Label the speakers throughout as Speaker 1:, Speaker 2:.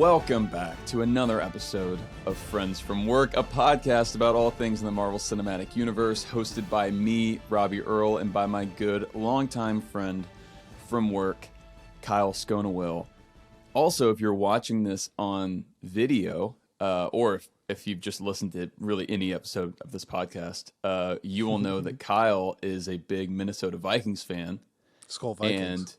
Speaker 1: Welcome back to another episode of Friends from Work, a podcast about all things in the Marvel Cinematic Universe, hosted by me, Robbie Earl, and by my good longtime friend from work, Kyle Sconawill. Also, if you're watching this on video, or if you've just listened to really any episode of this podcast, you will know that Kyle is a big Minnesota Vikings fan.
Speaker 2: Skull Vikings.
Speaker 1: And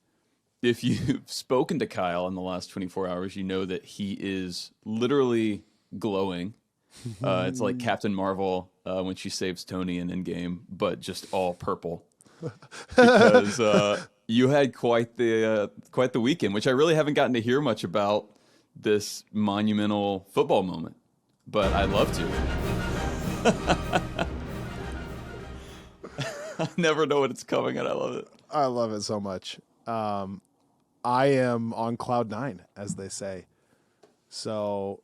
Speaker 1: if you've spoken to Kyle in the last 24 hours, you know that he is literally glowing. It's like Captain Marvel when she saves Tony in Endgame, but just all purple. Because you had quite the weekend, which I really haven't gotten to hear much about this monumental football moment, but I'd love to. I never know when it's coming, and I love it.
Speaker 2: I love it so much. I am on cloud nine, as they say. So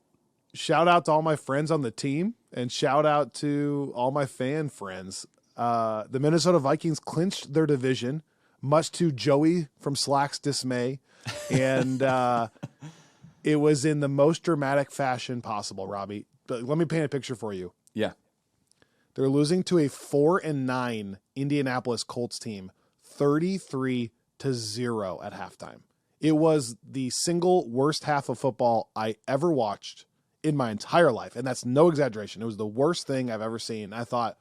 Speaker 2: shout out to all my friends on the team and shout out to all my fan friends. The Minnesota Vikings clinched their division, much to Joey from Slack's dismay. And it was in the most dramatic fashion possible, Robbie. But let me paint a picture for you.
Speaker 1: Yeah.
Speaker 2: They're losing to a 4-9 Indianapolis Colts team, 33-0 at halftime. It was the single worst half of football I ever watched in my entire life. And that's no exaggeration. It was the worst thing I've ever seen. I thought,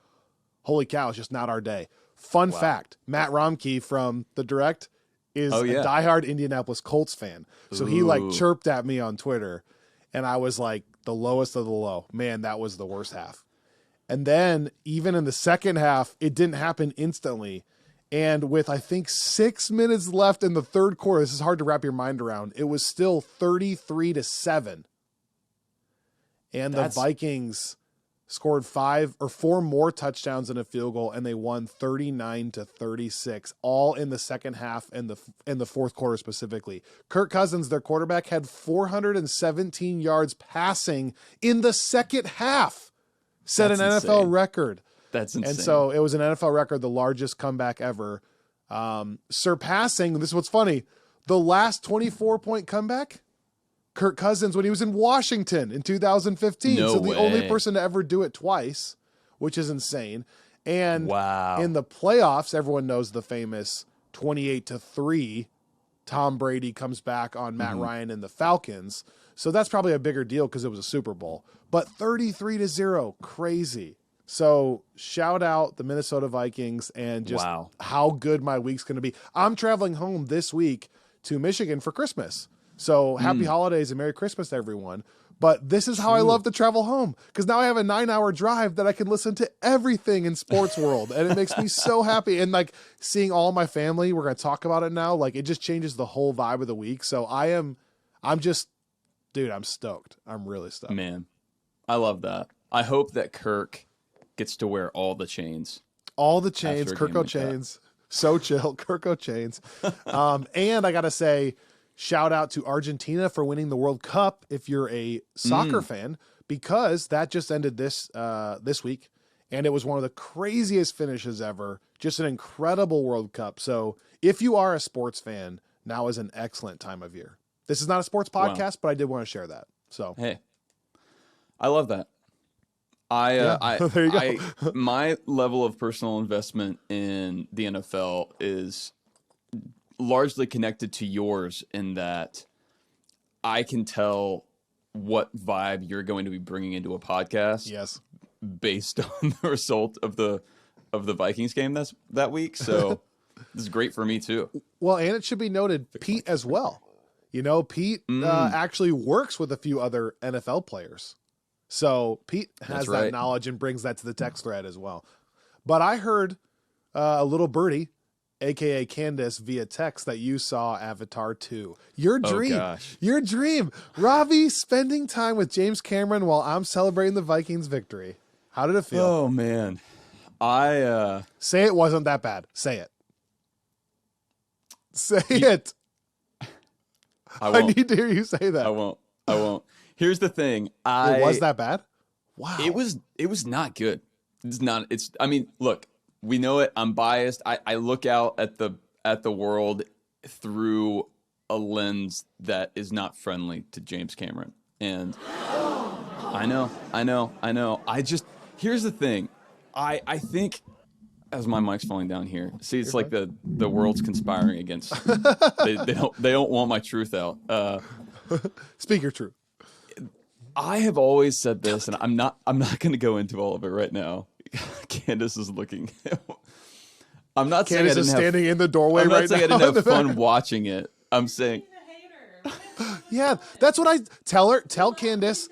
Speaker 2: holy cow, it's just not our day. Fun fact, Matt Romkey from The Direct is a diehard Indianapolis Colts fan. So he chirped at me on Twitter, and I was like the lowest of the low. Man, that was the worst half. And then even in the second half, it didn't happen instantly. And with, I think, 6 minutes left in the third quarter, this is hard to wrap your mind around, it was still 33-7. And the Vikings scored 4 more touchdowns and a field goal, and they won 39-36, all in the second half and the fourth quarter specifically. Kirk Cousins, their quarterback, had 417 yards passing in the second half. Set an NFL record.
Speaker 1: That's insane.
Speaker 2: And so it was an NFL record, the largest comeback ever, surpassing, this is what's funny, the last 24-point comeback, Kirk Cousins, when he was in Washington in 2015.
Speaker 1: No
Speaker 2: so the
Speaker 1: way.
Speaker 2: only person to ever do it twice, which is insane. And
Speaker 1: wow.
Speaker 2: In the playoffs, everyone knows the famous 28-3, Tom Brady comes back on Matt Ryan and the Falcons. So that's probably a bigger deal because it was a Super Bowl. But 33-0, crazy. So shout out the Minnesota Vikings and just how good my week's going to be. I'm traveling home this week to Michigan for Christmas. So happy holidays and Merry Christmas to everyone. But this is how I love to travel home, because now I have a 9-hour drive that I can listen to everything in sports world. And it makes me so happy. And like seeing all my family, we're going to talk about it now. Like it just changes the whole vibe of the week. So I'm stoked. I'm really stoked.
Speaker 1: Man, I love that. I hope that Kirk gets to wear all the chains.
Speaker 2: All the chains, Kirko chains. So chill, Kirko chains. And I got to say, shout out to Argentina for winning the World Cup if you're a soccer fan, because that just ended this week. And it was one of the craziest finishes ever. Just an incredible World Cup. So if you are a sports fan, now is an excellent time of year. This is not a sports podcast, but I did want to share that. So
Speaker 1: hey, I love that.
Speaker 2: There you go.
Speaker 1: My level of personal investment in the NFL is largely connected to yours in that I can tell what vibe you're going to be bringing into a podcast.
Speaker 2: Yes,
Speaker 1: based on the result of the Vikings game that week. So this is great for me too.
Speaker 2: Well, and it should be noted, Pete as well. You know, Pete actually works with a few other NFL players. So Pete has that knowledge and brings that to the text thread as well. But I heard a little birdie, a.k.a. Candace, via text that you saw Avatar 2. Your dream. Oh, gosh. Your dream. Robbie spending time with James Cameron while I'm celebrating the Vikings victory. How did it feel?
Speaker 1: Oh, man. I
Speaker 2: Say it wasn't that bad. Say it. Say it. I need to hear you say that.
Speaker 1: I won't. Here's the thing.
Speaker 2: It was that bad? Wow.
Speaker 1: It was not good. I mean, look, we know it. I'm biased. I look out at the world through a lens that is not friendly to James Cameron. And I know. Here's the thing. I think, as my mic's falling down here. See, it's like the world's conspiring against. They don't want my truth out.
Speaker 2: Speak your truth.
Speaker 1: I have always said this, and I'm not going to go into all of it right now. Candace is looking. I'm not saying
Speaker 2: Candace is standing in the doorway right now.
Speaker 1: I'm not saying I didn't have fun watching it. I'm saying,
Speaker 2: yeah, that's what I tell her. Tell Candace.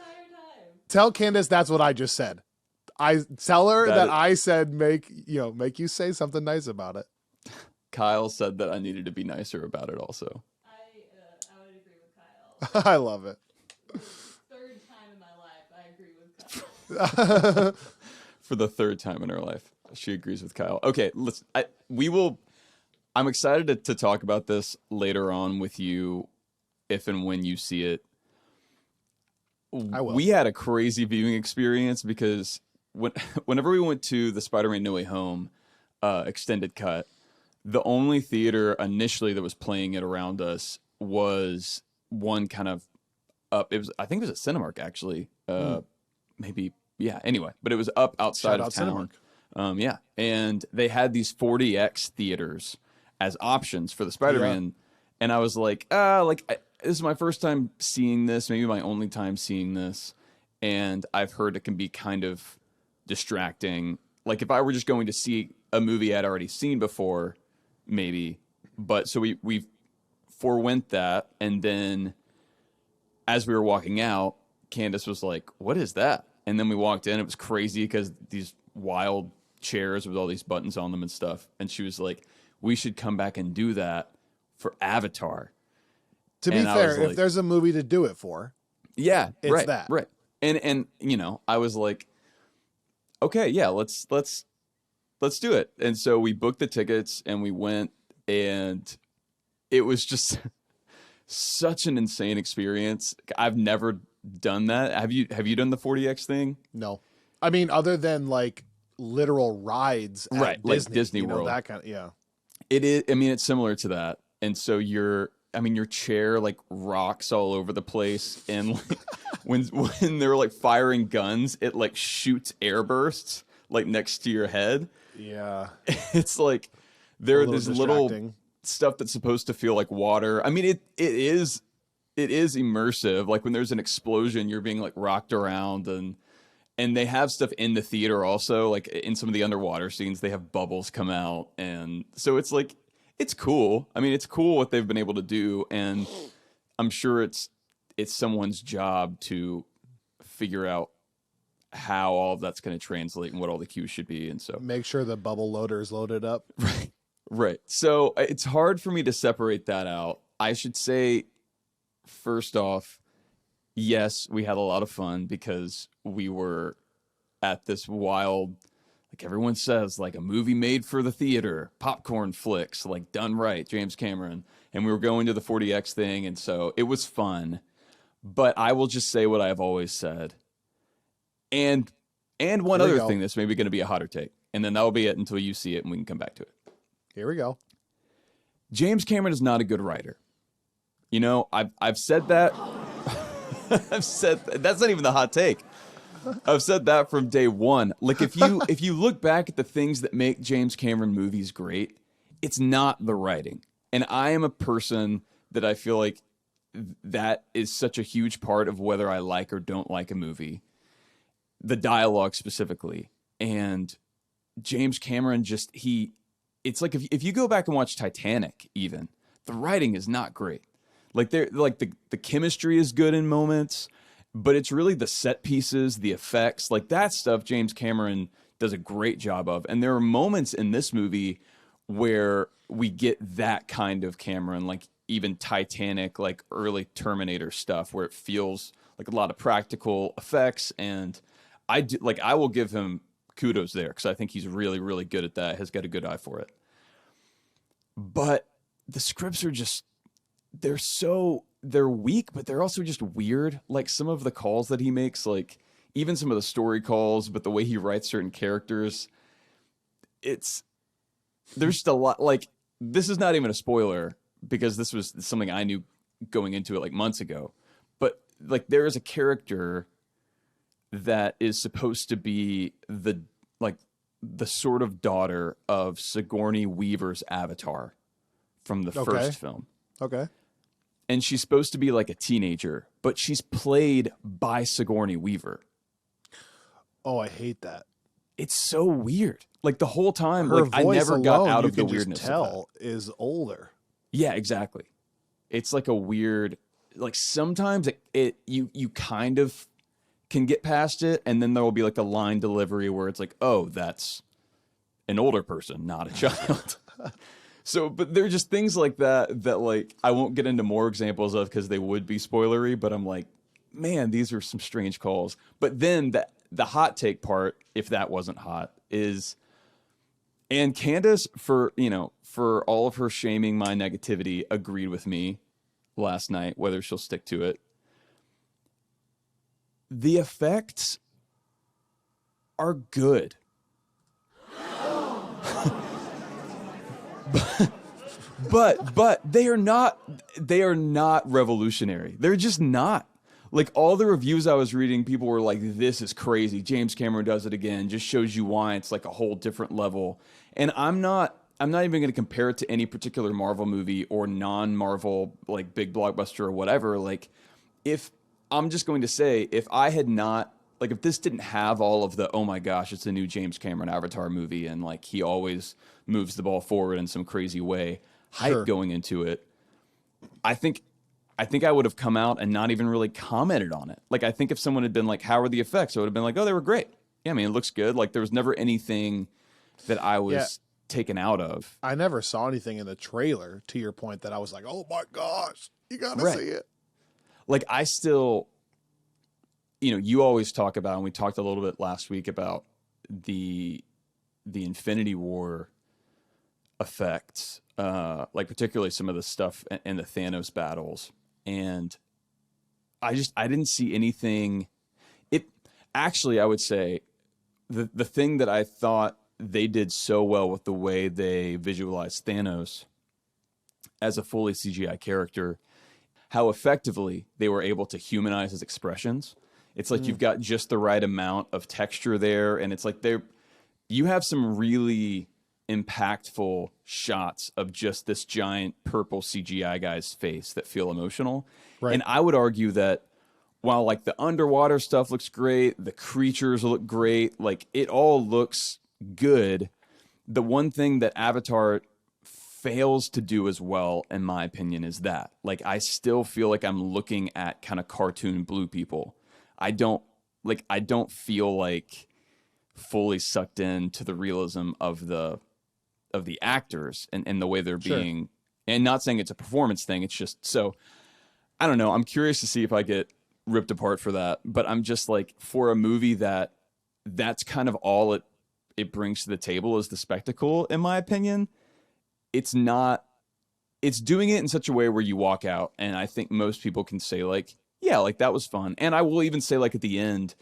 Speaker 2: Tell Candace that's what I just said. I tell her that I said make you say something nice about it.
Speaker 1: Kyle said that I needed to be nicer about it also.
Speaker 3: I would agree with Kyle.
Speaker 2: I love it.
Speaker 3: Third time in my life, I agree with Kyle.
Speaker 1: For the third time in her life, she agrees with Kyle. Okay, listen, I'm excited to talk about this later on with you, if and when you see it.
Speaker 2: I will.
Speaker 1: We had a crazy viewing experience because whenever we went to the Spider-Man No Way Home extended cut, the only theater initially that was playing it around us was one kind of up. I think it was at Cinemark actually. Maybe, yeah. Anyway, but it was up outside of town. Yeah, and they had these 40X theaters as options for the Spider-Man, and I was like, this is my first time seeing this, maybe my only time seeing this, and I've heard it can be kind of distracting. Like if I were just going to see a movie I'd already seen before, maybe. But so we forewent that, and then as we were walking out, Candace was like, "What is that?" And then we walked in. It was crazy because these wild chairs with all these buttons on them and stuff. And she was like, "We should come back and do that for Avatar."
Speaker 2: To be fair, if there's a movie to do it for,
Speaker 1: yeah,
Speaker 2: it's that.
Speaker 1: Right. And I was like, okay, yeah, let's do it. And so we booked the tickets and we went, and it was just such an insane experience. I've never done that. Have you done the 40X thing?
Speaker 2: No. I mean, other than like literal rides at
Speaker 1: right,
Speaker 2: Disney,
Speaker 1: like Disney World.
Speaker 2: That kind of, yeah.
Speaker 1: It is, I mean, it's similar to that. And so your chair like rocks all over the place, and like, when they're like firing guns, it like shoots air bursts like next to your head.
Speaker 2: Yeah.
Speaker 1: It's like there's
Speaker 2: little
Speaker 1: stuff that's supposed to feel like water. I mean, it is immersive. Like when there's an explosion, you're being like rocked around, and they have stuff in the theater also, like in some of the underwater scenes, they have bubbles come out, and so it's like, it's cool. I mean, it's cool what they've been able to do, and I'm sure it's someone's job to figure out how all of that's going to translate and what all the cues should be, and so
Speaker 2: make sure the bubble loader is loaded up.
Speaker 1: Right. So it's hard for me to separate that out. I should say, first off, yes, we had a lot of fun because we were at this wild, like everyone says, like a movie made for the theater, popcorn flicks, like done right, James Cameron. And we were going to the 40X thing, and so it was fun. But I will just say what I've always said. And one other thing that's maybe going to be a hotter take. And then that'll be it until you see it and we can come back to it.
Speaker 2: Here we go.
Speaker 1: James Cameron is not a good writer. You know, I've said that. I've said that's not even the hot take. I've said that from day one. Like if you look back at the things that make James Cameron movies great, it's not the writing. And I am a person that I feel like that is such a huge part of whether I like or don't like a movie. The dialogue specifically. And James Cameron it's like if you go back and watch Titanic, even the writing is not great. Like the chemistry is good in moments, but it's really the set pieces, the effects, like that stuff James Cameron does a great job of. And there are moments in this movie where we get that kind of Cameron, like even Titanic, like early Terminator stuff, where it feels like a lot of practical effects. And I will give him kudos there because I think he's really, really good at that, has got a good eye for it. But the scripts are just, they're weak, but they're also just weird. Like some of the calls that he makes, like even some of the story calls, but the way he writes certain characters, there's just a lot. Like this is not even a spoiler, because this was something I knew going into it like months ago, but like there is a character that is supposed to be the sort of daughter of Sigourney Weaver's Avatar from the first film.
Speaker 2: Okay.
Speaker 1: And she's supposed to be like a teenager, but she's played by Sigourney Weaver.
Speaker 2: Oh, I hate that.
Speaker 1: It's so weird. Like the whole time,
Speaker 2: Her
Speaker 1: like I
Speaker 2: voice
Speaker 1: never
Speaker 2: alone,
Speaker 1: got out
Speaker 2: you
Speaker 1: of the
Speaker 2: can just
Speaker 1: weirdness of
Speaker 2: tell is older.
Speaker 1: Yeah, exactly. It's like a weird, like sometimes you kind of can get past it, and then there will be like a line delivery where it's like, oh, that's an older person, not a child. So, but there are just things like that like I won't get into more examples of because they would be spoilery, but I'm like, man, these are some strange calls. But then the hot take part, if that wasn't hot, is, and Candace, for all of her shaming my negativity, agreed with me last night, whether she'll stick to it. The effects are good. but they are not revolutionary. They're just not. Like all the reviews I was reading, people were like, this is crazy. James Cameron does it again. Just shows you why it's like a whole different level. And I'm not even going to compare it to any particular Marvel movie or non-Marvel like big blockbuster or whatever. Like if I'm just going to say, if I had not, like if this didn't have all of the, oh my gosh, it's a new James Cameron Avatar movie and like he always moves the ball forward in some crazy way, hype going into it, I think I would have come out and not even really commented on it. Like, I think if someone had been like, how are the effects? I would have been like, oh, they were great. Yeah, I mean, it looks good. Like, there was never anything that I was taken out of.
Speaker 2: I never saw anything in the trailer, to your point, that I was like, oh my gosh, you got to see it.
Speaker 1: Like, I still, you always talk about, and we talked a little bit last week about the Infinity War effects, like particularly some of the stuff in the Thanos battles. And I didn't see anything. I would say the thing that I thought they did so well with the way they visualized Thanos as a fully CGI character, how effectively they were able to humanize his expressions. It's like you've got just the right amount of texture there. And it's like you have some really impactful shots of just this giant purple CGI guy's face that feel emotional. Right. And I would argue that while like the underwater stuff looks great, the creatures look great, like it all looks good, the one thing that Avatar fails to do as well, in my opinion, is that. Like, I still feel like I'm looking at kind of cartoon blue people. I don't feel like fully sucked into the realism of the actors and the way they're being, and not saying it's a performance thing. It's just, so I don't know. I'm curious to see if I get ripped apart for that, but I'm just like, for a movie that's kind of all it brings to the table is the spectacle, in my opinion. It's doing it in such a way where you walk out and I think most people can say like, yeah, like that was fun. And I will even say like at the end,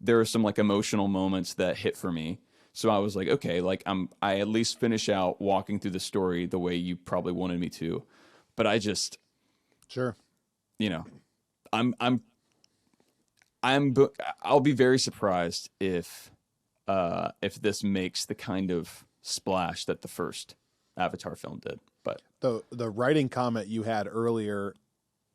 Speaker 1: there are some like emotional moments that hit for me. So I was like, okay, like I at least finish out walking through the story the way you probably wanted me to. But I just, I'll be very surprised if this makes the kind of splash that the first Avatar film did. But
Speaker 2: the writing comment you had earlier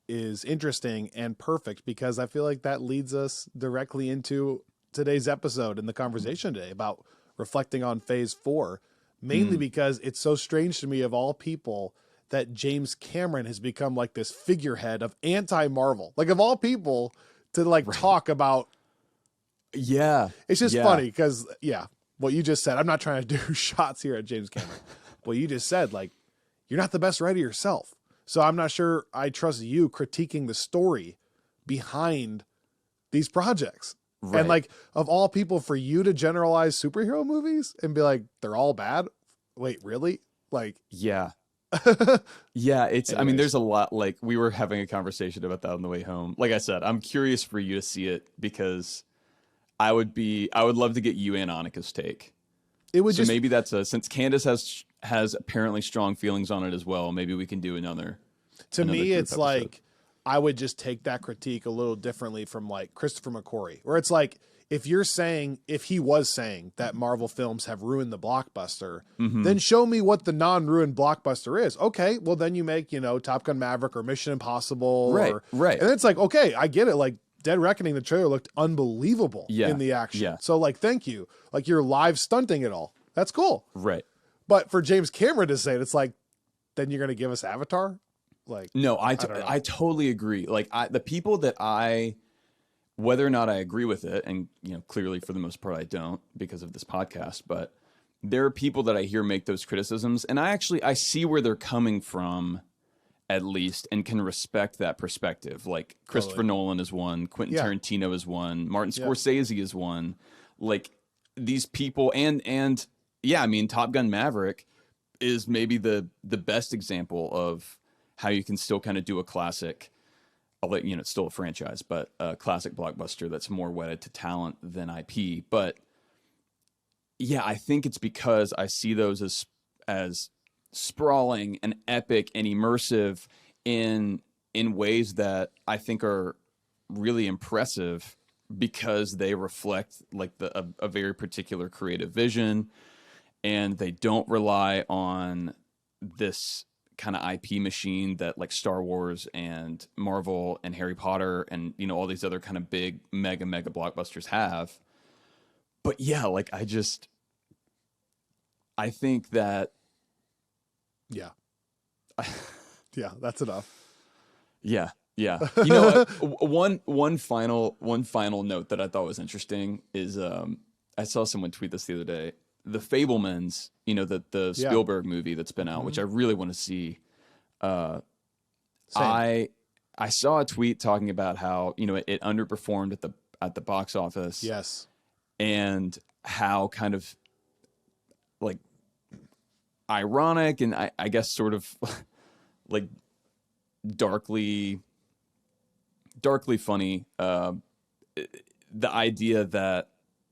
Speaker 2: is interesting and perfect, because I feel like that leads us directly into today's episode and the conversation today about reflecting on Phase 4, mainly because it's so strange to me, of all people, that James Cameron has become like this figurehead of anti-Marvel. Like, of all people to like talk about.
Speaker 1: Yeah.
Speaker 2: It's just funny because, what you just said, I'm not trying to do shots here at James Cameron. What you just said, like, you're not the best writer yourself. So I'm not sure I trust you critiquing the story behind these projects. Right. And like, of all people, for you to generalize superhero movies and be like, they're all bad. Wait, really? Like,
Speaker 1: yeah. Yeah. It's, anyways. I mean, there's a lot, like we were having a conversation about that on the way home. Like I said, I'm curious for you to see it because I would love to get you and Annika's take. Maybe that's since Candace has has apparently strong feelings on it as well. Maybe we can do another.
Speaker 2: To
Speaker 1: another
Speaker 2: me,
Speaker 1: group
Speaker 2: it's
Speaker 1: episode.
Speaker 2: like I would just take that critique a little differently from like Christopher McQuarrie, where it's like if he was saying that Marvel films have ruined the blockbuster, then show me what the non-ruined blockbuster is. Okay, well then you make Top Gun Maverick or Mission Impossible,
Speaker 1: Right, right.
Speaker 2: and then it's like okay, I get it. Like Dead Reckoning, the trailer looked unbelievable in the action.
Speaker 1: Yeah.
Speaker 2: So like, thank you. Like you're live stunting it all. That's cool.
Speaker 1: Right.
Speaker 2: But for James Cameron to say it, it's like, then you're going to give us Avatar? Like,
Speaker 1: No, I
Speaker 2: don't know.
Speaker 1: totally agree. Like the people that whether or not I agree with it, and clearly for the most part I don't because of this podcast, but there are people that I hear make those criticisms, and I see where they're coming from, at least, and can respect that perspective. Like Christopher Nolan is one, Quentin Tarantino is one, Martin Scorsese is one. Like these people, and yeah, I mean, Top Gun Maverick is maybe the best example of how you can still kind of do a classic. It's still a franchise, but a classic blockbuster that's more wedded to talent than IP. But yeah, I think it's because I see those as sprawling and epic and immersive in ways that I think are really impressive because they reflect like a very particular creative vision, and they don't rely on this kind of IP machine that like Star Wars and Marvel and Harry Potter and all these other kind of big mega blockbusters have. But yeah, like I think that
Speaker 2: yeah. Yeah, that's enough.
Speaker 1: Yeah. What? One final note that I thought was interesting is I saw someone tweet this the other day. The Fabelmans, the Spielberg movie that's been out, which I really want to see. I saw a tweet talking about how it underperformed at the box office.
Speaker 2: Yes,
Speaker 1: and how kind of like ironic and I guess sort of like darkly funny. The idea that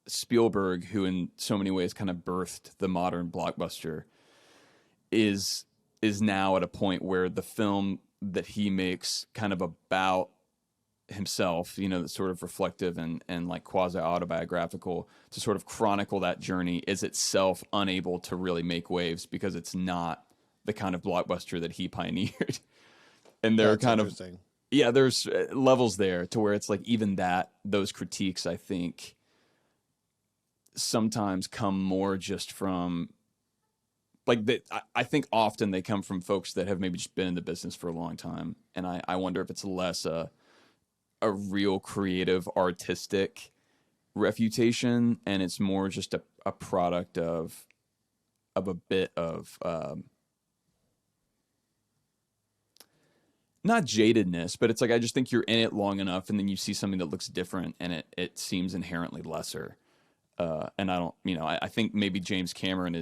Speaker 1: Spielberg, who in so many ways kind of birthed the modern blockbuster, is now at a point where the film that he makes kind of about himself, that's sort of reflective and like quasi autobiographical to sort of chronicle that journey, is itself unable to really make waves because it's not the kind of blockbuster that he pioneered. And there are kind of there's levels there to where it's like even those critiques I think sometimes come more just from like I think often they come from folks that have maybe just been in the business for a long time, and I wonder if it's less a real creative artistic refutation and it's more just a product of a bit of not jadedness, but it's like I just think you're in it long enough and then you see something that looks different and it seems inherently lesser. And I don't, I think maybe James Cameron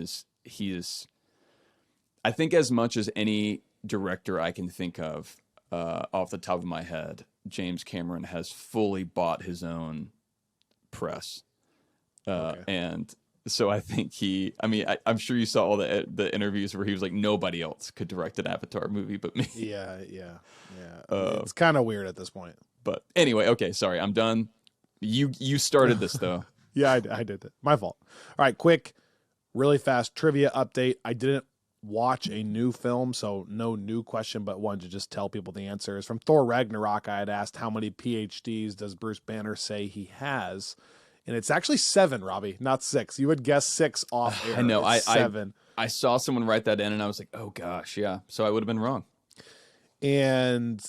Speaker 1: I think as much as any director I can think of off the top of my head, James Cameron has fully bought his own press. And so I think I'm sure you saw all the interviews where he was like, nobody else could direct an Avatar movie but me.
Speaker 2: Yeah. It's kind of weird at this point.
Speaker 1: But anyway, okay, sorry, I'm done. You started this though.
Speaker 2: Yeah, I did it. My fault. All right, quick, really fast trivia update. I didn't watch a new film, so no new question, but wanted to just tell people the answer is from Thor Ragnarok. I had asked how many PhDs does Bruce Banner say he has, and it's actually 7, Robbie, not 6. You would guess 6 off air.
Speaker 1: I know.
Speaker 2: It's 7.
Speaker 1: I saw someone write that in, and I was like, oh gosh, yeah. So I would have been wrong.
Speaker 2: And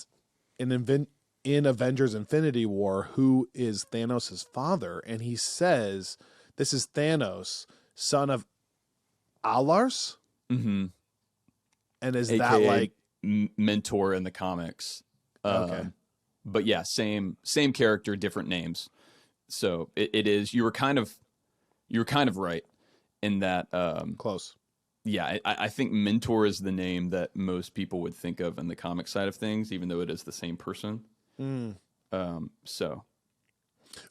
Speaker 2: in Avengers Infinity War, who is Thanos' father? And he says, this is Thanos, son of Alars?
Speaker 1: Mm-hmm.
Speaker 2: And is
Speaker 1: AKA
Speaker 2: that like
Speaker 1: mentor in the comics?
Speaker 2: Okay.
Speaker 1: But yeah, same character, different names. So it is. You were kind of right in that.
Speaker 2: Close.
Speaker 1: Yeah, I think mentor is the name that most people would think of in the comic side of things, even though it is the same person. So.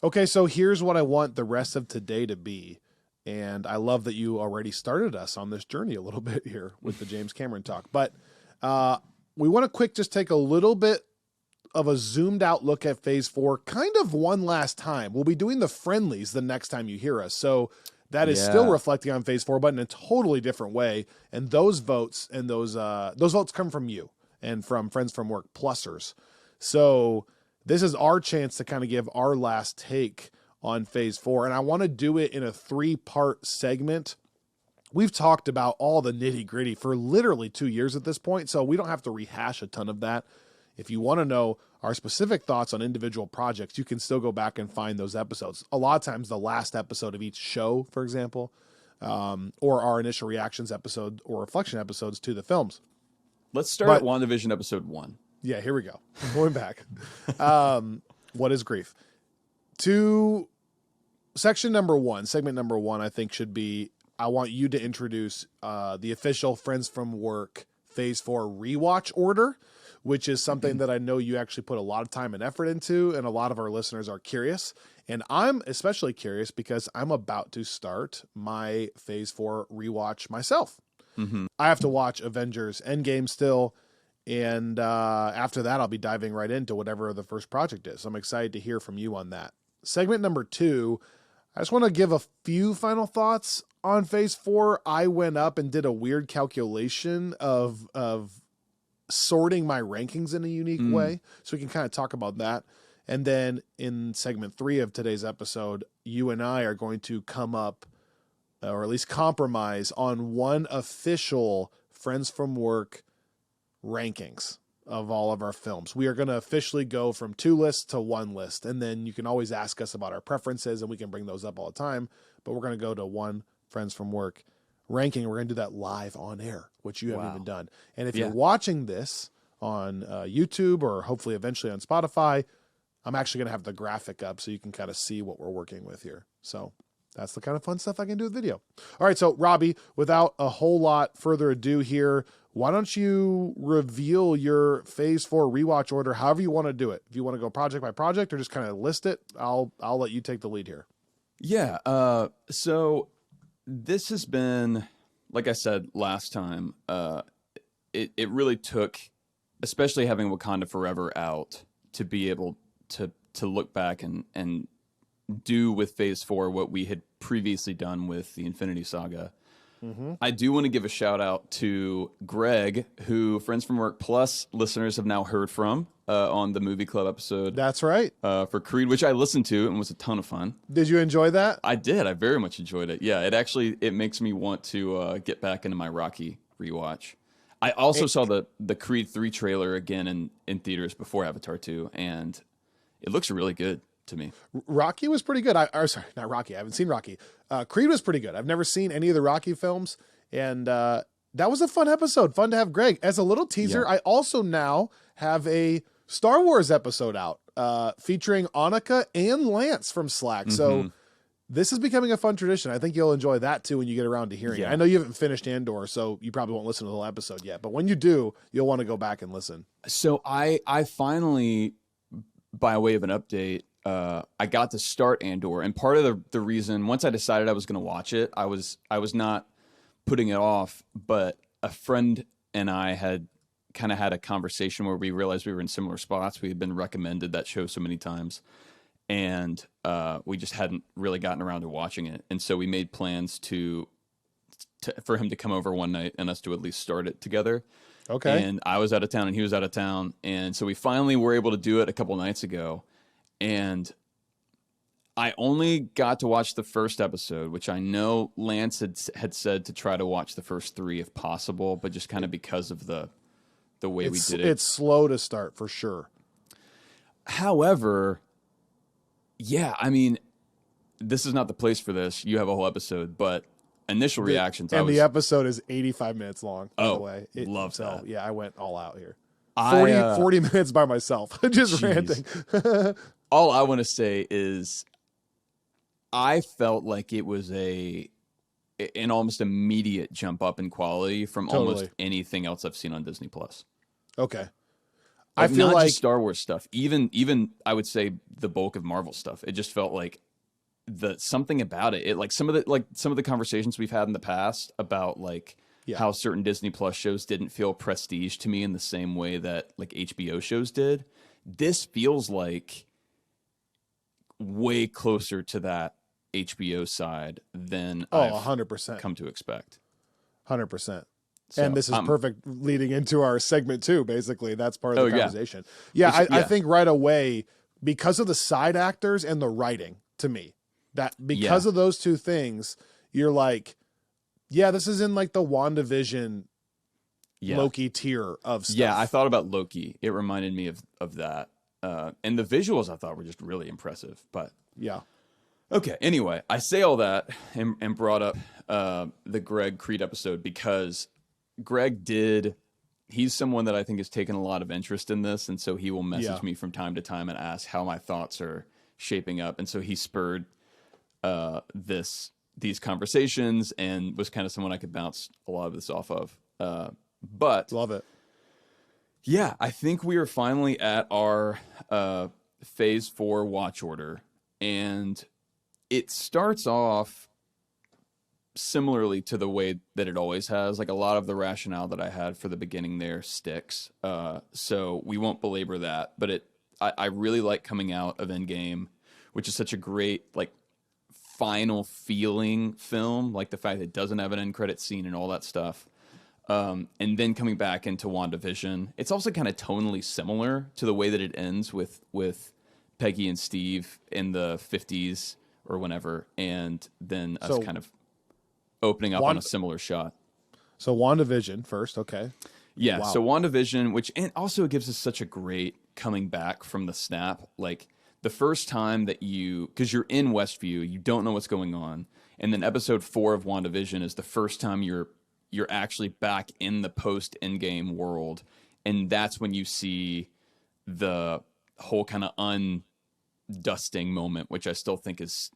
Speaker 2: Okay, so here's what I want the rest of today to be. And I love that you already started us on this journey a little bit here with the James Cameron talk. But we want to just take a little bit of a zoomed out look at Phase 4, kind of one last time. We'll be doing the friendlies the next time you hear us. So that is still reflecting on Phase 4, but in a totally different way. And those votes and those votes come from you and from Friends from Work Plusers. So this is our chance to kind of give our last take on Phase 4. And I want to do it in a 3-part segment. We've talked about all the nitty gritty for literally 2 years at this point, so we don't have to rehash a ton of that. If you want to know our specific thoughts on individual projects, you can still go back and find those episodes. A lot of times the last episode of each show, for example, or our initial reactions episode or reflection episodes to the films.
Speaker 1: Let's start at WandaVision episode 1.
Speaker 2: Yeah, here we go. Going back. What is grief? To section number 1, segment number 1, I think should be, I want you to introduce the official Friends from Work Phase 4 rewatch order, which is something that I know you actually put a lot of time and effort into, and a lot of our listeners are curious. And I'm especially curious because I'm about to start my Phase 4 rewatch myself. I have to watch Avengers Endgame still, and after that, I'll be diving right into whatever the first project is. I'm excited to hear from you on that. Segment number 2, I just want to give a few final thoughts on Phase 4. I went up and did a weird calculation of sorting my rankings in a unique way, so we can kind of talk about that. And then in segment 3 of today's episode, you and I are going to come up, or at least compromise, on one official Friends from Work rankings of all of our films. We are going to officially go from 2 lists to 1 list, and then you can always ask us about our preferences, and we can bring those up all the time, but we're going to go to one Friends from Work ranking. We're going to do that live on air, which you haven't even done. And if you're watching this on YouTube or hopefully eventually on Spotify, I'm actually going to have the graphic up so you can kind of see what we're working with here. So that's the kind of fun stuff I can do with video. All right, so Robbie, without a whole lot further ado here, why don't you reveal your Phase 4 rewatch order, however you want to do it. If you want to go project by project or just kind of list it, I'll let you take the lead here.
Speaker 1: Yeah, so this has been, like I said last time, it really took, especially having Wakanda Forever out, to be able to look back and do with Phase 4 what we had previously done with the Infinity Saga. I do want to give a shout out to Greg, who Friends from Work Plus listeners have now heard from on the Movie Club episode.
Speaker 2: That's right.
Speaker 1: For Creed, which I listened to and was a ton of fun.
Speaker 2: Did you enjoy that?
Speaker 1: I did. I very much enjoyed it. Yeah, it makes me want to get back into my Rocky rewatch. I also saw the Creed 3 trailer again in theaters before Avatar 2, and it looks really good to me.
Speaker 2: Rocky was pretty good. Sorry, not Rocky. I haven't seen Rocky. Creed was pretty good. I've never seen any of the Rocky films, and that was a fun episode. Fun to have Greg. As a little teaser, I also now have a Star Wars episode out featuring Annika and Lance from Slack. So this is becoming a fun tradition. I think you'll enjoy that too when you get around to hearing it. I know you haven't finished Andor, so you probably won't listen to the whole episode yet. But when you do, you'll want to go back and listen. So
Speaker 1: I finally, by way of an update, I got to start Andor, and part of the reason, once I decided I was going to watch it, I was not putting it off, but a friend and I had kind of had a conversation where we realized we were in similar spots. We had been recommended that show so many times, and we just hadn't really gotten around to watching it, and so we made plans for him to come over one night and us to at least start it together.
Speaker 2: Okay.
Speaker 1: And I was out of town and he was out of town, and so we finally were able to do it a couple nights ago. And I only got to watch the first episode, which I know Lance had said to try to watch the first 3 if possible, but just kind of because of the way we did it.
Speaker 2: It's slow to start for sure.
Speaker 1: However, yeah, I mean, this is not the place for this. You have a whole episode, but initial reactions.
Speaker 2: The episode is 85 minutes long, by the way.
Speaker 1: Love that.
Speaker 2: Yeah, I went all out here. 40 minutes by myself, just ranting.
Speaker 1: All I want to say is I felt like it was an almost immediate jump up in quality from almost anything else I've seen on Disney Plus.
Speaker 2: Okay.
Speaker 1: I feel not just Star Wars stuff, even I would say the bulk of Marvel stuff. It just felt like the something about it, like some of the conversations we've had in the past about like how certain Disney Plus shows didn't feel prestige to me in the same way that like HBO shows did. This feels like way closer to that HBO side than I've
Speaker 2: 100%.
Speaker 1: come to expect.
Speaker 2: 100%.
Speaker 1: So,
Speaker 2: and this is perfect leading into our segment too. Basically, that's part of the conversation. I think right away, because of the side actors and the writing, to me, that because of those two things, you're like, yeah, this is in like the WandaVision Loki tier of stuff.
Speaker 1: Yeah, I thought about Loki. It reminded me of that. And the visuals I thought were just really impressive. But
Speaker 2: yeah.
Speaker 1: Okay, anyway, I say all that and brought up the Greg Creed episode because Greg he's someone that I think has taken a lot of interest in this, and so he will message me from time to time and ask how my thoughts are shaping up. And so he spurred these conversations and was kind of someone I could bounce a lot of this off of. But
Speaker 2: love it.
Speaker 1: Yeah, I think we are finally at our Phase 4 watch order, and it starts off similarly to the way that it always has. Like a lot of the rationale that I had for the beginning there sticks. So we won't belabor that, but I really like coming out of Endgame, which is such a great like final feeling film, like the fact that it doesn't have an end credit scene and all that stuff. And then coming back into WandaVision, it's also kind of tonally similar to the way that it ends with Peggy and Steve in the 50s or whenever, and then us kind of opening up on a similar shot.
Speaker 2: So WandaVision first, okay.
Speaker 1: Yeah, so WandaVision, and also it gives us such a great coming back from the snap. Like the first time that because you're in Westview, you don't know what's going on, and then episode 4 of WandaVision is the first time you're actually back in the post-Endgame world, and that's when you see the whole kind of undusting moment, which I still think is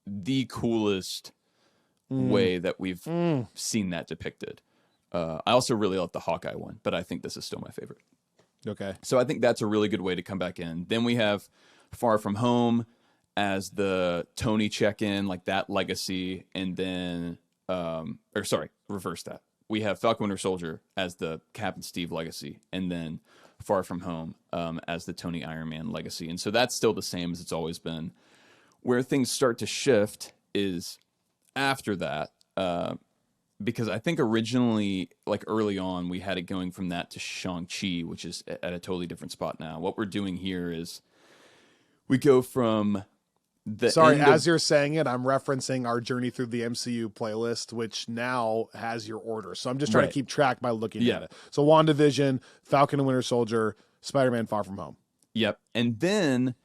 Speaker 1: the coolest way that we've seen that depicted. I also really love the Hawkeye one, but I think this is still my favorite.
Speaker 2: Okay.
Speaker 1: So I think that's a really good way to come back in. Then we have Far From Home as the Tony check-in, like that legacy, and then reverse that. We have Falcon Winter Soldier as the Cap and Steve legacy, and then Far From Home as the Tony Iron Man legacy. And so that's still the same as it's always been. Where things start to shift is after that, because I think originally, like early on, we had it going from that to Shang-Chi, which is at a totally different spot now. What we're doing here is we go from
Speaker 2: as you're saying it, I'm referencing our Journey Through the MCU playlist, which now has your order. So I'm just trying to keep track by looking at it. So WandaVision, Falcon and Winter Soldier, Spider-Man Far From Home.
Speaker 1: Yep. And then,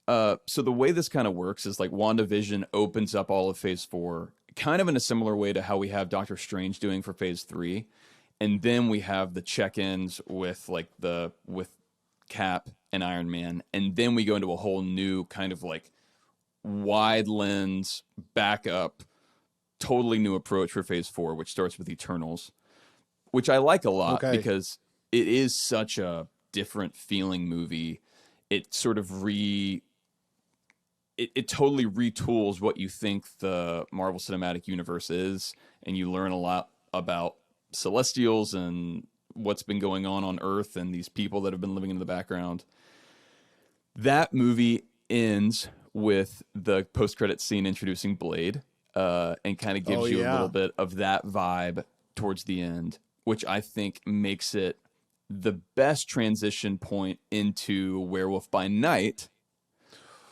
Speaker 1: so the way this kind of works is like WandaVision opens up all of Phase 4, kind of in a similar way to how we have Doctor Strange doing for Phase 3. And then we have the check-ins with Cap and Iron Man. And then we go into a whole new kind of like wide lens, backup, totally new approach for Phase 4, which starts with Eternals, which I like a lot because it is such a different feeling movie. It sort of it totally retools what you think the Marvel Cinematic Universe is, and you learn a lot about Celestials and what's been going on Earth and these people that have been living in the background. That movie ends with the post-credit scene introducing Blade, and kind of gives you a little bit of that vibe towards the end, which I think makes it the best transition point into Werewolf by Night,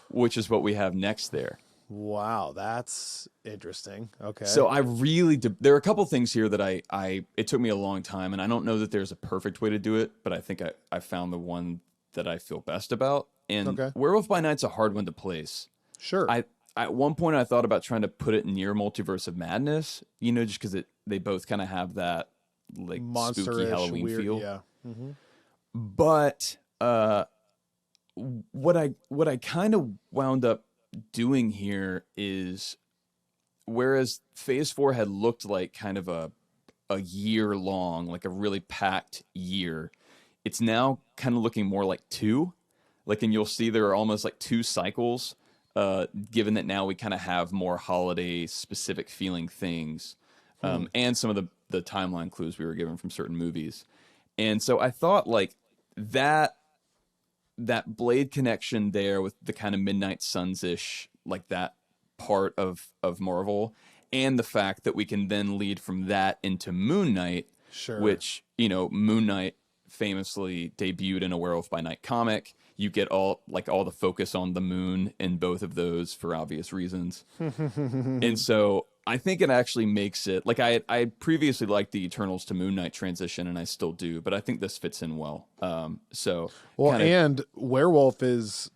Speaker 1: which is what we have next there.
Speaker 2: Wow, that's interesting. Okay.
Speaker 1: So I really there are a couple things here that it took me a long time, and I don't know that there's a perfect way to do it, but I think I found the one that I feel best about. And Werewolf by Night's a hard one to place.
Speaker 2: Sure.
Speaker 1: At one point I thought about trying to put it near Multiverse of Madness, just because they both kind of have that like spooky Halloween feel.
Speaker 2: Yeah. Mm-hmm.
Speaker 1: But what I kind of wound up doing here is, whereas Phase 4 had looked like kind of a year long, like a really packed year, it's now kind of looking more like 2. Like, and you'll see there are almost like 2 cycles given that now we kind of have more holiday specific feeling things, and some of the timeline clues we were given from certain movies. And so I thought like that Blade connection there with the kind of Midnight Suns-ish, like that part of Marvel, and the fact that we can then lead from that into Moon Knight,
Speaker 2: Sure.
Speaker 1: which, you know, Moon Knight famously debuted in a Werewolf by Night comic. You get all the focus on the moon in both of those for obvious reasons. And so I think it actually makes it, like I previously liked the Eternals to Moon Knight transition, and I still do, but I think this fits in well.
Speaker 2: And Werewolf is,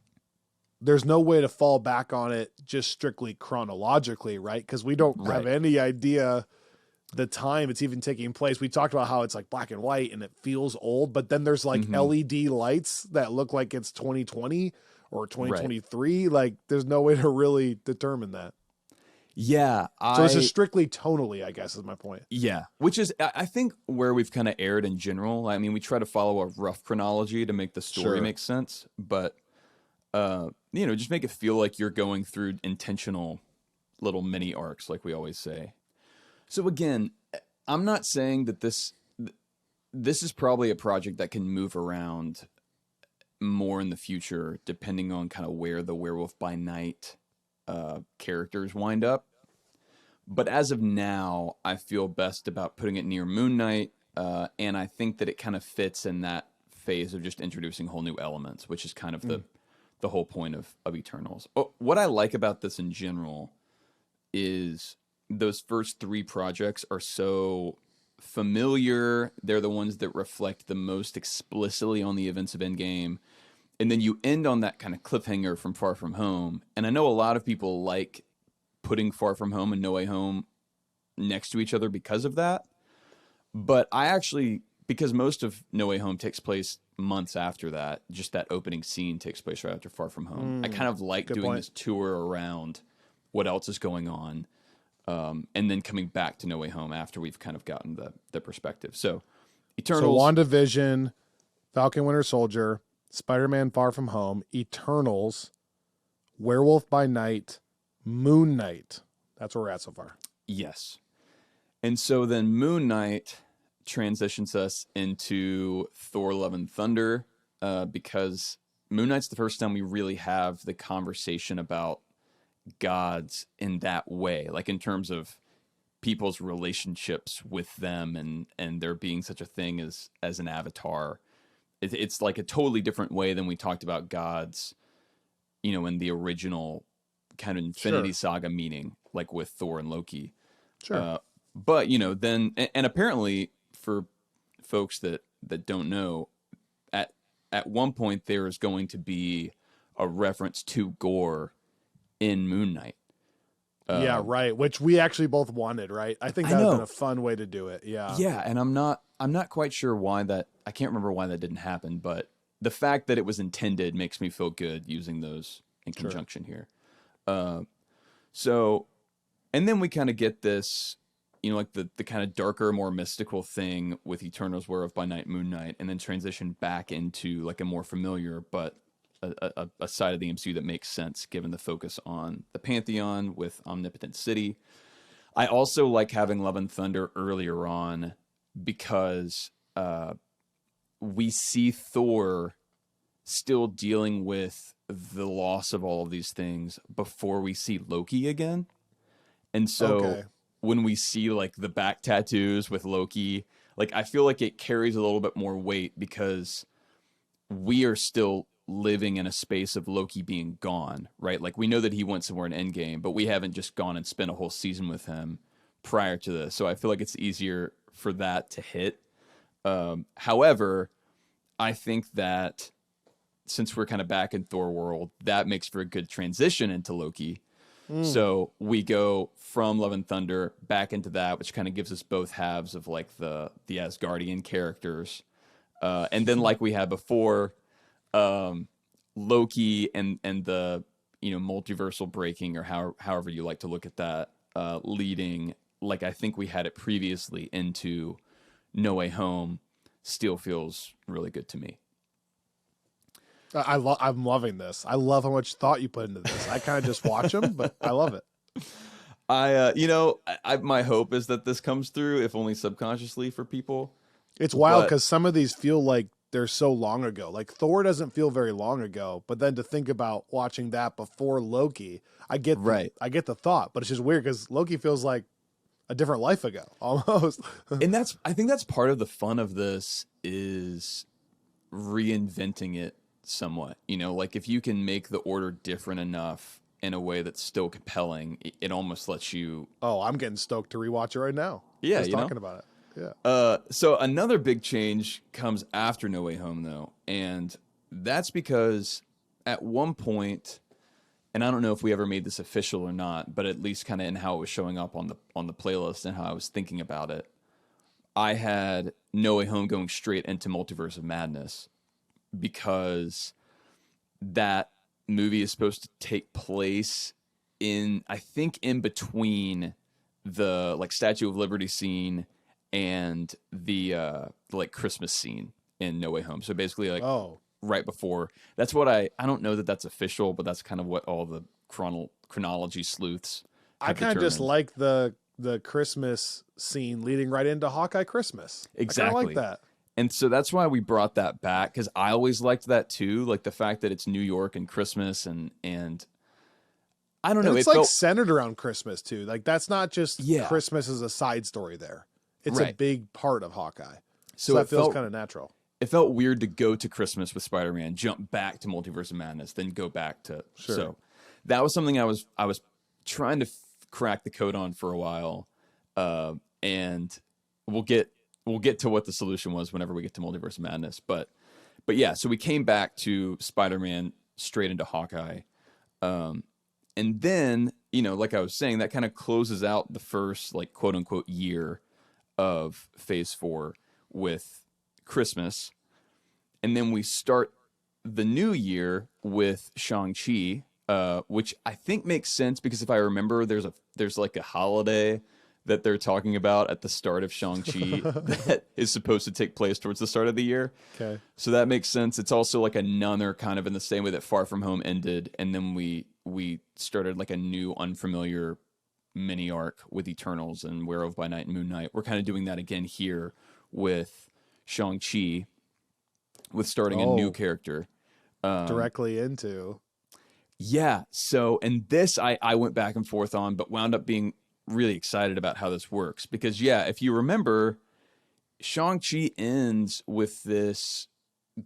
Speaker 2: there's no way to fall back on it just strictly chronologically, right? Because we don't have any idea the time it's even taking place. We talked about how it's like black and white and it feels old, but then there's like LED lights that look like it's 2020 or 2023. Like there's no way to really determine that.
Speaker 1: Yeah.
Speaker 2: So it's just strictly tonally, I guess, is my point.
Speaker 1: Yeah. Which is, I think, where we've kind of erred in general. I mean, we try to follow a rough chronology to make the story make sense, but, you know, just make it feel like you're going through intentional little mini arcs, like we always say. So again, I'm not saying that this is probably a project that can move around more in the future, depending on kind of where the Werewolf by Night characters wind up. But as of now, I feel best about putting it near Moon Knight, and I think that it kind of fits in that phase of just introducing whole new elements, which is kind of the whole point of Eternals. What I like about this in general is those first three projects are so familiar. They're the ones that reflect the most explicitly on the events of Endgame. And then you end on that kind of cliffhanger from Far From Home. And I know a lot of people like putting Far From Home and No Way Home next to each other because of that. But I actually, because most of No Way Home takes place months after that, just that opening scene takes place right after Far From Home. I kind of like doing this tour around what else is going on. And then coming back to No Way Home after we've kind of gotten the perspective. So, Eternals.
Speaker 2: So WandaVision, Falcon Winter Soldier, Spider-Man Far From Home, Eternals, Werewolf by Night, Moon Knight. That's where we're at so far.
Speaker 1: Yes. And so then Moon Knight transitions us into Thor Love and Thunder, because Moon Knight's the first time we really have the conversation about gods in that way, like in terms of people's relationships with them and there being such a thing as an avatar. It's like a totally different way than we talked about gods, you know, in the original kind of Infinity Saga meaning, like with Thor and Loki.
Speaker 2: Sure.
Speaker 1: But, you know, then, and apparently for folks that don't know, at one point there is going to be a reference to gore in Moon Knight.
Speaker 2: Yeah, right. Which we actually both wanted, right? I think that would have been a fun way to do it. Yeah.
Speaker 1: Yeah, and I'm not quite sure why that, I can't remember why that didn't happen, but the fact that it was intended makes me feel good using those in conjunction here. So, and then we kind of get this, you know, like the kind of darker, more mystical thing with Eternals, Werewolf by Night, Moon Knight, and then transition back into like a more familiar, but a side of the MCU that makes sense given the focus on the Pantheon with Omnipotent City. I also like having Love and Thunder earlier on because we see Thor still dealing with the loss of all of these things before we see Loki again. And so when we see like the back tattoos with Loki, like I feel like it carries a little bit more weight because we are still living in a space of Loki being gone, right? Like we know that he went somewhere in Endgame, but we haven't just gone and spent a whole season with him prior to this. So I feel like it's easier for that to hit. However, I think that since we're kind of back in Thor world, that makes for a good transition into Loki. So we go from Love and Thunder back into that, which kind of gives us both halves of like the Asgardian characters. And then like we had before, Loki and the, you know, multiversal breaking or however you like to look at that, leading, like I think we had it previously, into No Way Home still feels really good to me.
Speaker 2: I'm loving this. I love how much thought you put into this. I kind of just watch them, but I love it.
Speaker 1: My hope is that this comes through, if only subconsciously for people.
Speaker 2: It's wild
Speaker 1: But-
Speaker 2: because some of these feel like they're so long ago. Like Thor doesn't feel very long ago, but then to think about watching that before Loki, I get the thought, but it's just weird because Loki feels like a different life ago almost.
Speaker 1: And I think that's part of the fun of this is reinventing it somewhat. Like if you can make the order different enough in a way that's still compelling, it almost lets you.
Speaker 2: Oh, I'm getting stoked to rewatch it right now.
Speaker 1: Yeah,
Speaker 2: just talking about it. Yeah.
Speaker 1: So another big change comes after No Way Home, though, and that's because at one point, and I don't know if we ever made this official or not, but at least kind of in how it was showing up on the playlist and how I was thinking about it, I had No Way Home going straight into Multiverse of Madness because that movie is supposed to take place in between the like Statue of Liberty scene and the like Christmas scene in No Way Home. So basically like right before. That's what I don't know that that's official, but that's kind of what all the chronology sleuths
Speaker 2: I kind of just like the Christmas scene leading right into Hawkeye Christmas.
Speaker 1: Exactly.
Speaker 2: I kind of like that.
Speaker 1: And so that's why we brought that back, because I always liked that too, like the fact that it's New York and Christmas and I don't know.
Speaker 2: And it's like centered around Christmas too. Like that's not just Christmas as a side story there. It's a big part of Hawkeye. So that feels kind of natural.
Speaker 1: It felt weird to go to Christmas with Spider-Man, jump back to Multiverse of Madness, then go back to So that was something I was trying to crack the code on for a while, and we'll get to what the solution was whenever we get to Multiverse of Madness. But yeah, so we came back to Spider-Man straight into Hawkeye. And then, like I was saying, that kind of closes out the first, like, quote unquote year of Phase 4 with Christmas. And then we start the new year with Shang-Chi, which I think makes sense because if I remember, there's like a holiday that they're talking about at the start of Shang-Chi that is supposed to take place towards the start of the year.
Speaker 2: Okay.
Speaker 1: So that makes sense. It's also like another kind of in the same way that Far From Home ended, and then we started like a new unfamiliar mini arc with Eternals and Werewolf by Night and Moon Knight. We're kind of doing that again here with Shang-Chi, with starting a new character.
Speaker 2: Directly into.
Speaker 1: Yeah. So, and this I went back and forth on, but wound up being really excited about how this works because if you remember, Shang-Chi ends with this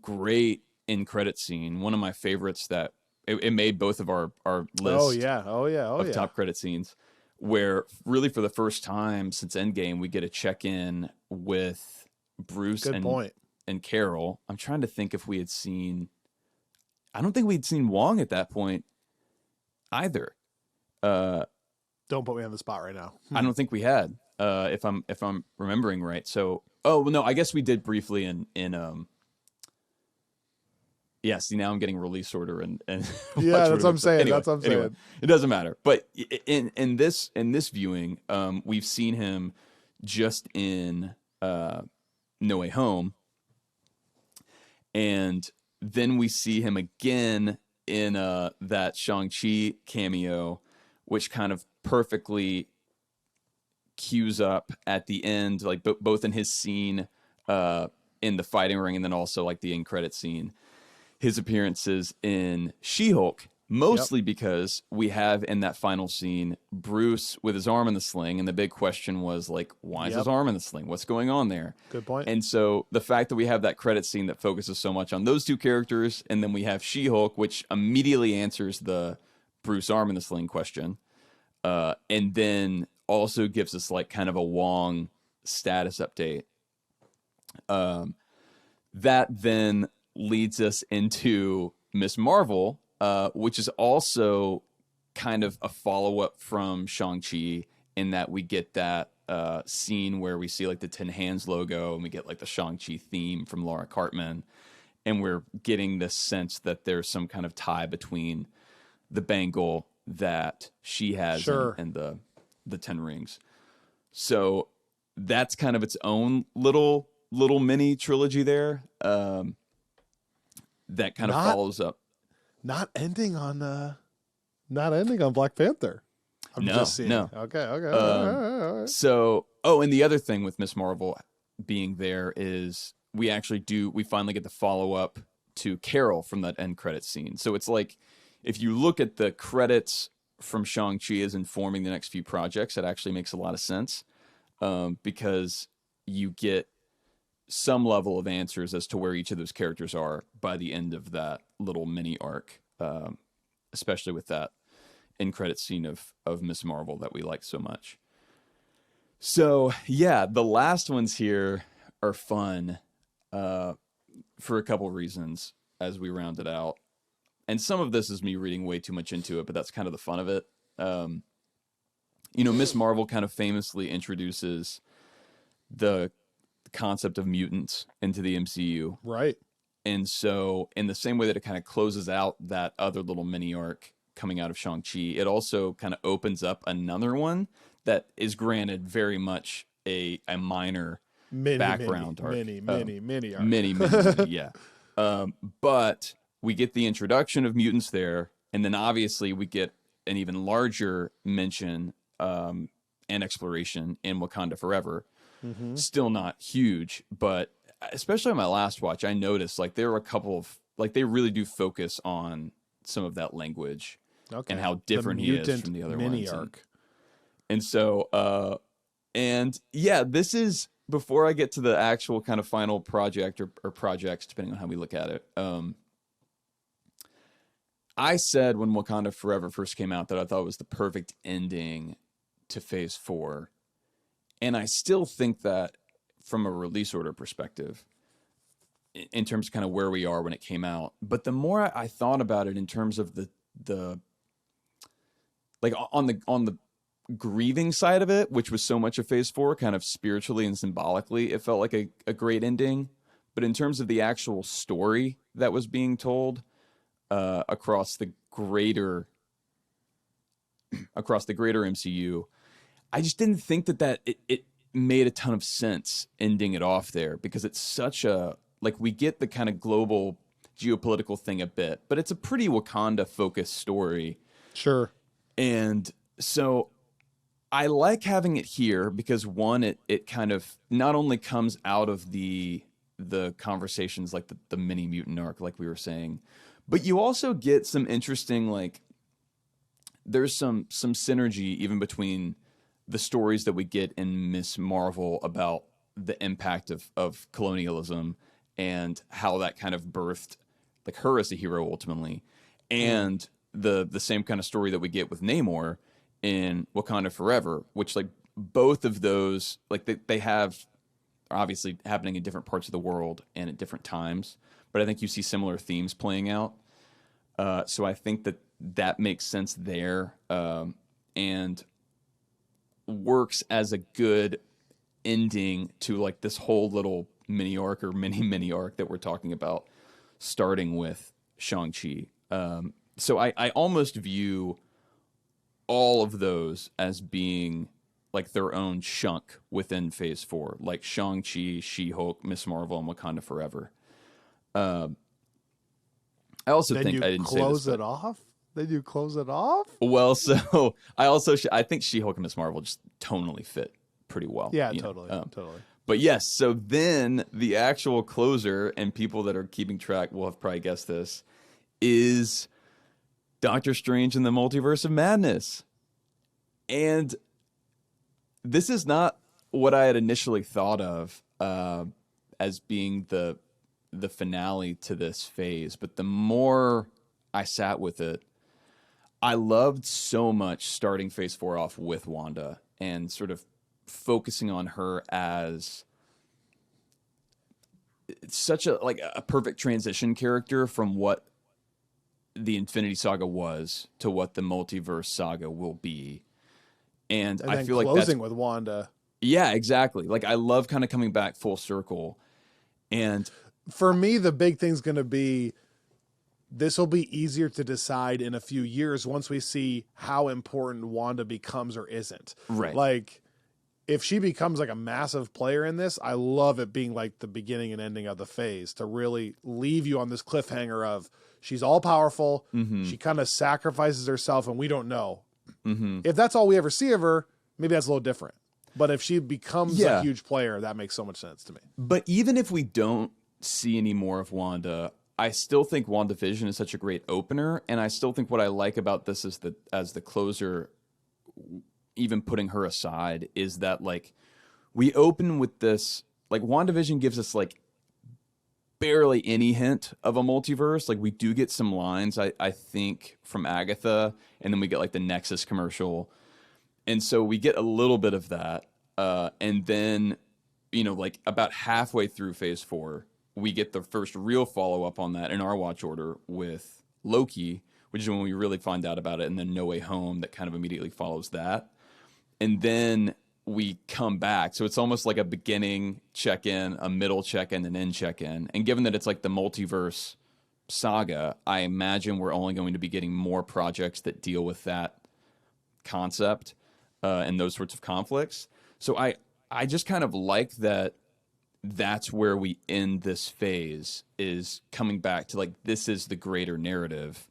Speaker 1: great end credit scene, one of my favorites that it made both of our list of top credit scenes, where really for the first time since Endgame we get a check-in with Bruce and Carol. I'm trying to think if we had seen, I don't think we'd seen Wong at that point either.
Speaker 2: Don't put me on the spot right now.
Speaker 1: I don't think we had, if I'm remembering right. So, no, I guess we did briefly in yeah. See, now I'm getting release order and
Speaker 2: yeah, that's what I'm saying.
Speaker 1: Anyway,
Speaker 2: that's what I'm saying.
Speaker 1: It doesn't matter. But in this viewing, we've seen him just in No Way Home, and then we see him again in that Shang-Chi cameo, which kind of perfectly cues up at the end, like both in his scene in the fighting ring and then also like the end credit scene, his appearances in She-Hulk, mostly because we have in that final scene Bruce with his arm in the sling, and the big question was like, why is his arm in the sling? What's going on there?
Speaker 2: Good point.
Speaker 1: And so the fact that we have that credit scene that focuses so much on those two characters, and then we have She-Hulk, which immediately answers the Bruce arm in the sling question, and then also gives us like kind of a Wong status update. That then leads us into Miss Marvel, which is also kind of a follow-up from Shang-Chi in that we get that scene where we see like the Tin Hands logo and we get like the Shang-Chi theme from Laura Cartman, and we're getting this sense that there's some kind of tie between the bangle that she has and the 10 rings. So that's kind of its own little mini trilogy there. that kind of
Speaker 2: Not-
Speaker 1: follows up.
Speaker 2: Not ending on Black Panther. I'm
Speaker 1: No,
Speaker 2: just seeing.
Speaker 1: no.
Speaker 2: Okay. All right.
Speaker 1: So, and the other thing with Miss Marvel being there is we finally get the follow up to Carol from that end credits scene. So it's like, if you look at the credits from Shang-Chi as informing the next few projects, it actually makes a lot of sense, because you get some level of answers as to where each of those characters are by the end of that little mini arc, especially with that end credit scene of Miss Marvel that we like so much. So yeah, the last ones here are fun for a couple reasons as we round it out. And some of this is me reading way too much into it, but that's kind of the fun of it. Miss Marvel kind of famously introduces the concept of mutants into the MCU.
Speaker 2: Right.
Speaker 1: And so in the same way that it kind of closes out that other little mini arc coming out of Shang-Chi, it also kind of opens up another one that is granted very much a minor background arc.
Speaker 2: Mini arc.
Speaker 1: Mini, yeah. But we get the introduction of mutants there, and then obviously we get an even larger mention and exploration in Wakanda Forever.
Speaker 2: Mm-hmm.
Speaker 1: Still not huge, but especially on my last watch, I noticed like there were a couple of they really do focus on some of that language and how different he is from the other
Speaker 2: mini
Speaker 1: ones.
Speaker 2: arc.
Speaker 1: And so, and yeah, this is before I get to the actual kind of final project or projects, depending on how we look at it. I said when Wakanda Forever first came out that I thought it was the perfect ending to Phase 4. And I still think that from a release order perspective, in terms of kind of where we are when it came out. But the more I thought about it in terms of the like on the grieving side of it, which was so much of Phase 4, kind of spiritually and symbolically, it felt like a great ending. But in terms of the actual story that was being told across the greater MCU, I just didn't think that it made a ton of sense ending it off there, because it's such a, we get the kind of global geopolitical thing a bit, but it's a pretty Wakanda focused story.
Speaker 2: Sure.
Speaker 1: And so I like having it here because one, it kind of not only comes out of the conversations like the mini mutant arc, like we were saying, but you also get some interesting, there's some synergy even between the stories that we get in Miss Marvel about the impact of colonialism and how that kind of birthed her as a hero ultimately, and the same kind of story that we get with Namor in Wakanda Forever, which both of those they have are obviously happening in different parts of the world and at different times, but I think you see similar themes playing out. So I think that makes sense there, and works as a good ending to this whole little mini arc or mini arc that we're talking about, starting with Shang-Chi. So I almost view all of those as being their own chunk within Phase 4, like Shang-Chi, She-Hulk, Miss Marvel, and Wakanda Forever. I also think I didn't say this.
Speaker 2: Close it off? Then you close it off?
Speaker 1: Well, so I think She-Hulk and Miss Marvel just tonally fit pretty well.
Speaker 2: Yeah, totally. Totally.
Speaker 1: But yes, so then the actual closer, and people that are keeping track will have probably guessed this, is Doctor Strange in the Multiverse of Madness. And this is not what I had initially thought of as being the finale to this phase, but the more I sat with it, I loved so much starting Phase 4 off with Wanda and sort of focusing on her as such a perfect transition character from what the Infinity Saga was to what the Multiverse Saga will be. And I feel like
Speaker 2: closing with Wanda.
Speaker 1: Yeah, exactly. I love kind of coming back full circle. And
Speaker 2: for me, the big thing's going to be, this will be easier to decide in a few years once we see how important Wanda becomes or isn't.
Speaker 1: Right.
Speaker 2: if she becomes like a massive player in this, I love it being like the beginning and ending of the phase to really leave you on this cliffhanger of she's all powerful.
Speaker 1: Mm-hmm.
Speaker 2: She kind of sacrifices herself and we don't know.
Speaker 1: Mm-hmm.
Speaker 2: If that's all we ever see of her, maybe that's a little different. But if she becomes a huge player, that makes so much sense to me.
Speaker 1: But even if we don't see any more of Wanda, I still think WandaVision is such a great opener. And I still think what I like about this is that as the closer, even putting her aside, is that like we open with this, like WandaVision gives us like barely any hint of a multiverse. Like we do get some lines, I think, from Agatha, and then we get like the Nexus commercial. And so we get a little bit of that. And then, you know, like about halfway through phase 4, we get the first real follow-up on that in our watch order with Loki, which is when we really find out about it, and then No Way Home that kind of immediately follows that. And then we come back. So it's almost like a beginning check-in, a middle check-in, and an end check-in. And given that it's like the multiverse saga, I imagine we're only going to be getting more projects that deal with that concept and those sorts of conflicts. So I just kind of like that that's where we end this phase, is coming back to like this is the greater narrative.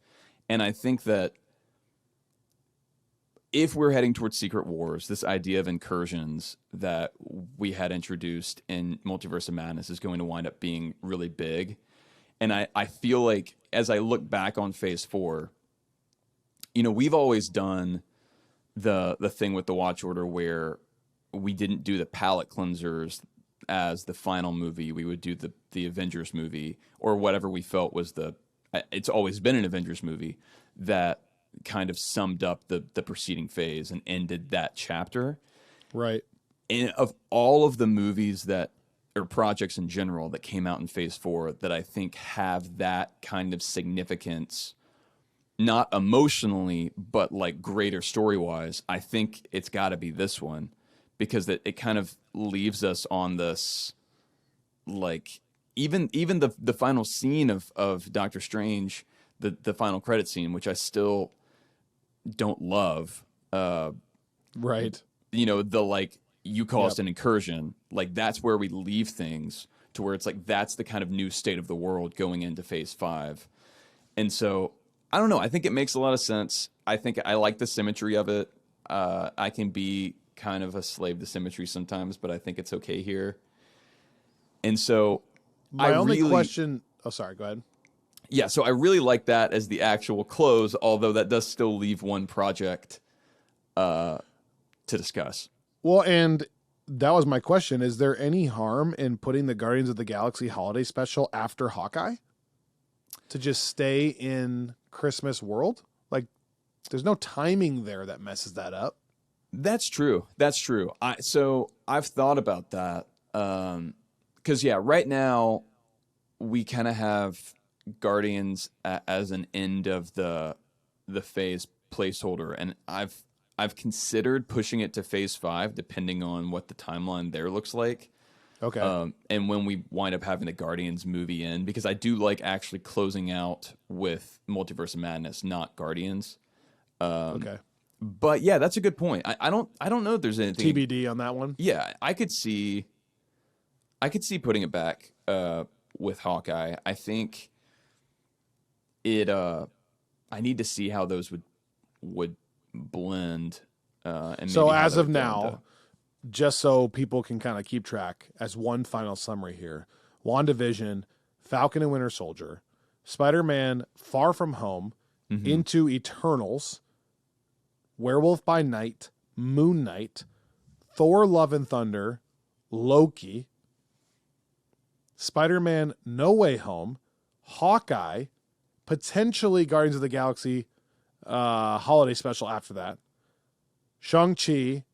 Speaker 1: And I think that if we're heading towards Secret Wars, this idea of incursions that we had introduced in Multiverse of Madness is going to wind up being really big. And I feel like as I look back on phase 4, you know, we've always done the thing with the watch order where we didn't do the palate cleansers as the final movie. We would do the Avengers movie, or whatever we felt was it's always been an Avengers movie that kind of summed up the preceding phase and ended that chapter.
Speaker 2: Right.
Speaker 1: And of all of the movies that, or projects in general that came out in phase 4 that I think have that kind of significance, not emotionally, but like greater story-wise, I think it's got to be this one, because it kind of leaves us on this, like, even the final scene of Doctor Strange, the final credit scene, which I still don't love.
Speaker 2: Right.
Speaker 1: You know, the like, you call us an incursion, like that's where we leave things to where it's like that's the kind of new state of the world going into phase 5. And so I don't know, I think it makes a lot of sense. I think I like the symmetry of it. I can be kind of a slave to symmetry sometimes, but I think it's okay here. And so
Speaker 2: my only question, oh sorry, go ahead.
Speaker 1: Yeah, so I really like that as the actual close, although that does still leave one project to discuss.
Speaker 2: Well, and that was my question. Is there any harm in putting the Guardians of the Galaxy holiday special after Hawkeye? To just stay in Christmas world? Like, there's no timing there that messes that up.
Speaker 1: That's true. That's true. So I've thought about that. Because, yeah, right now we kind of have Guardians as an end of the phase placeholder, and I've considered pushing it to phase 5 depending on what the timeline there looks like.
Speaker 2: Okay.
Speaker 1: And when we wind up having the Guardians movie in, because I do like actually closing out with Multiverse of Madness, not Guardians.
Speaker 2: Okay.
Speaker 1: But yeah, that's a good point. I don't know if there's anything
Speaker 2: TBD on that one.
Speaker 1: Yeah, I could see putting it back with Hawkeye. I think it I need to see how those would blend. And
Speaker 2: so
Speaker 1: maybe how
Speaker 2: as
Speaker 1: that
Speaker 2: of
Speaker 1: would go
Speaker 2: now,
Speaker 1: into-
Speaker 2: just so people can kind of keep track, as one final summary here: WandaVision, Falcon and Winter Soldier, Spider-Man: Far From Home, Into Eternals, Werewolf by Night, Moon Knight, Thor: Love and Thunder, Loki, Spider-Man: No Way Home, Hawkeye, potentially Guardians of the Galaxy holiday special after that, Shang-Chi,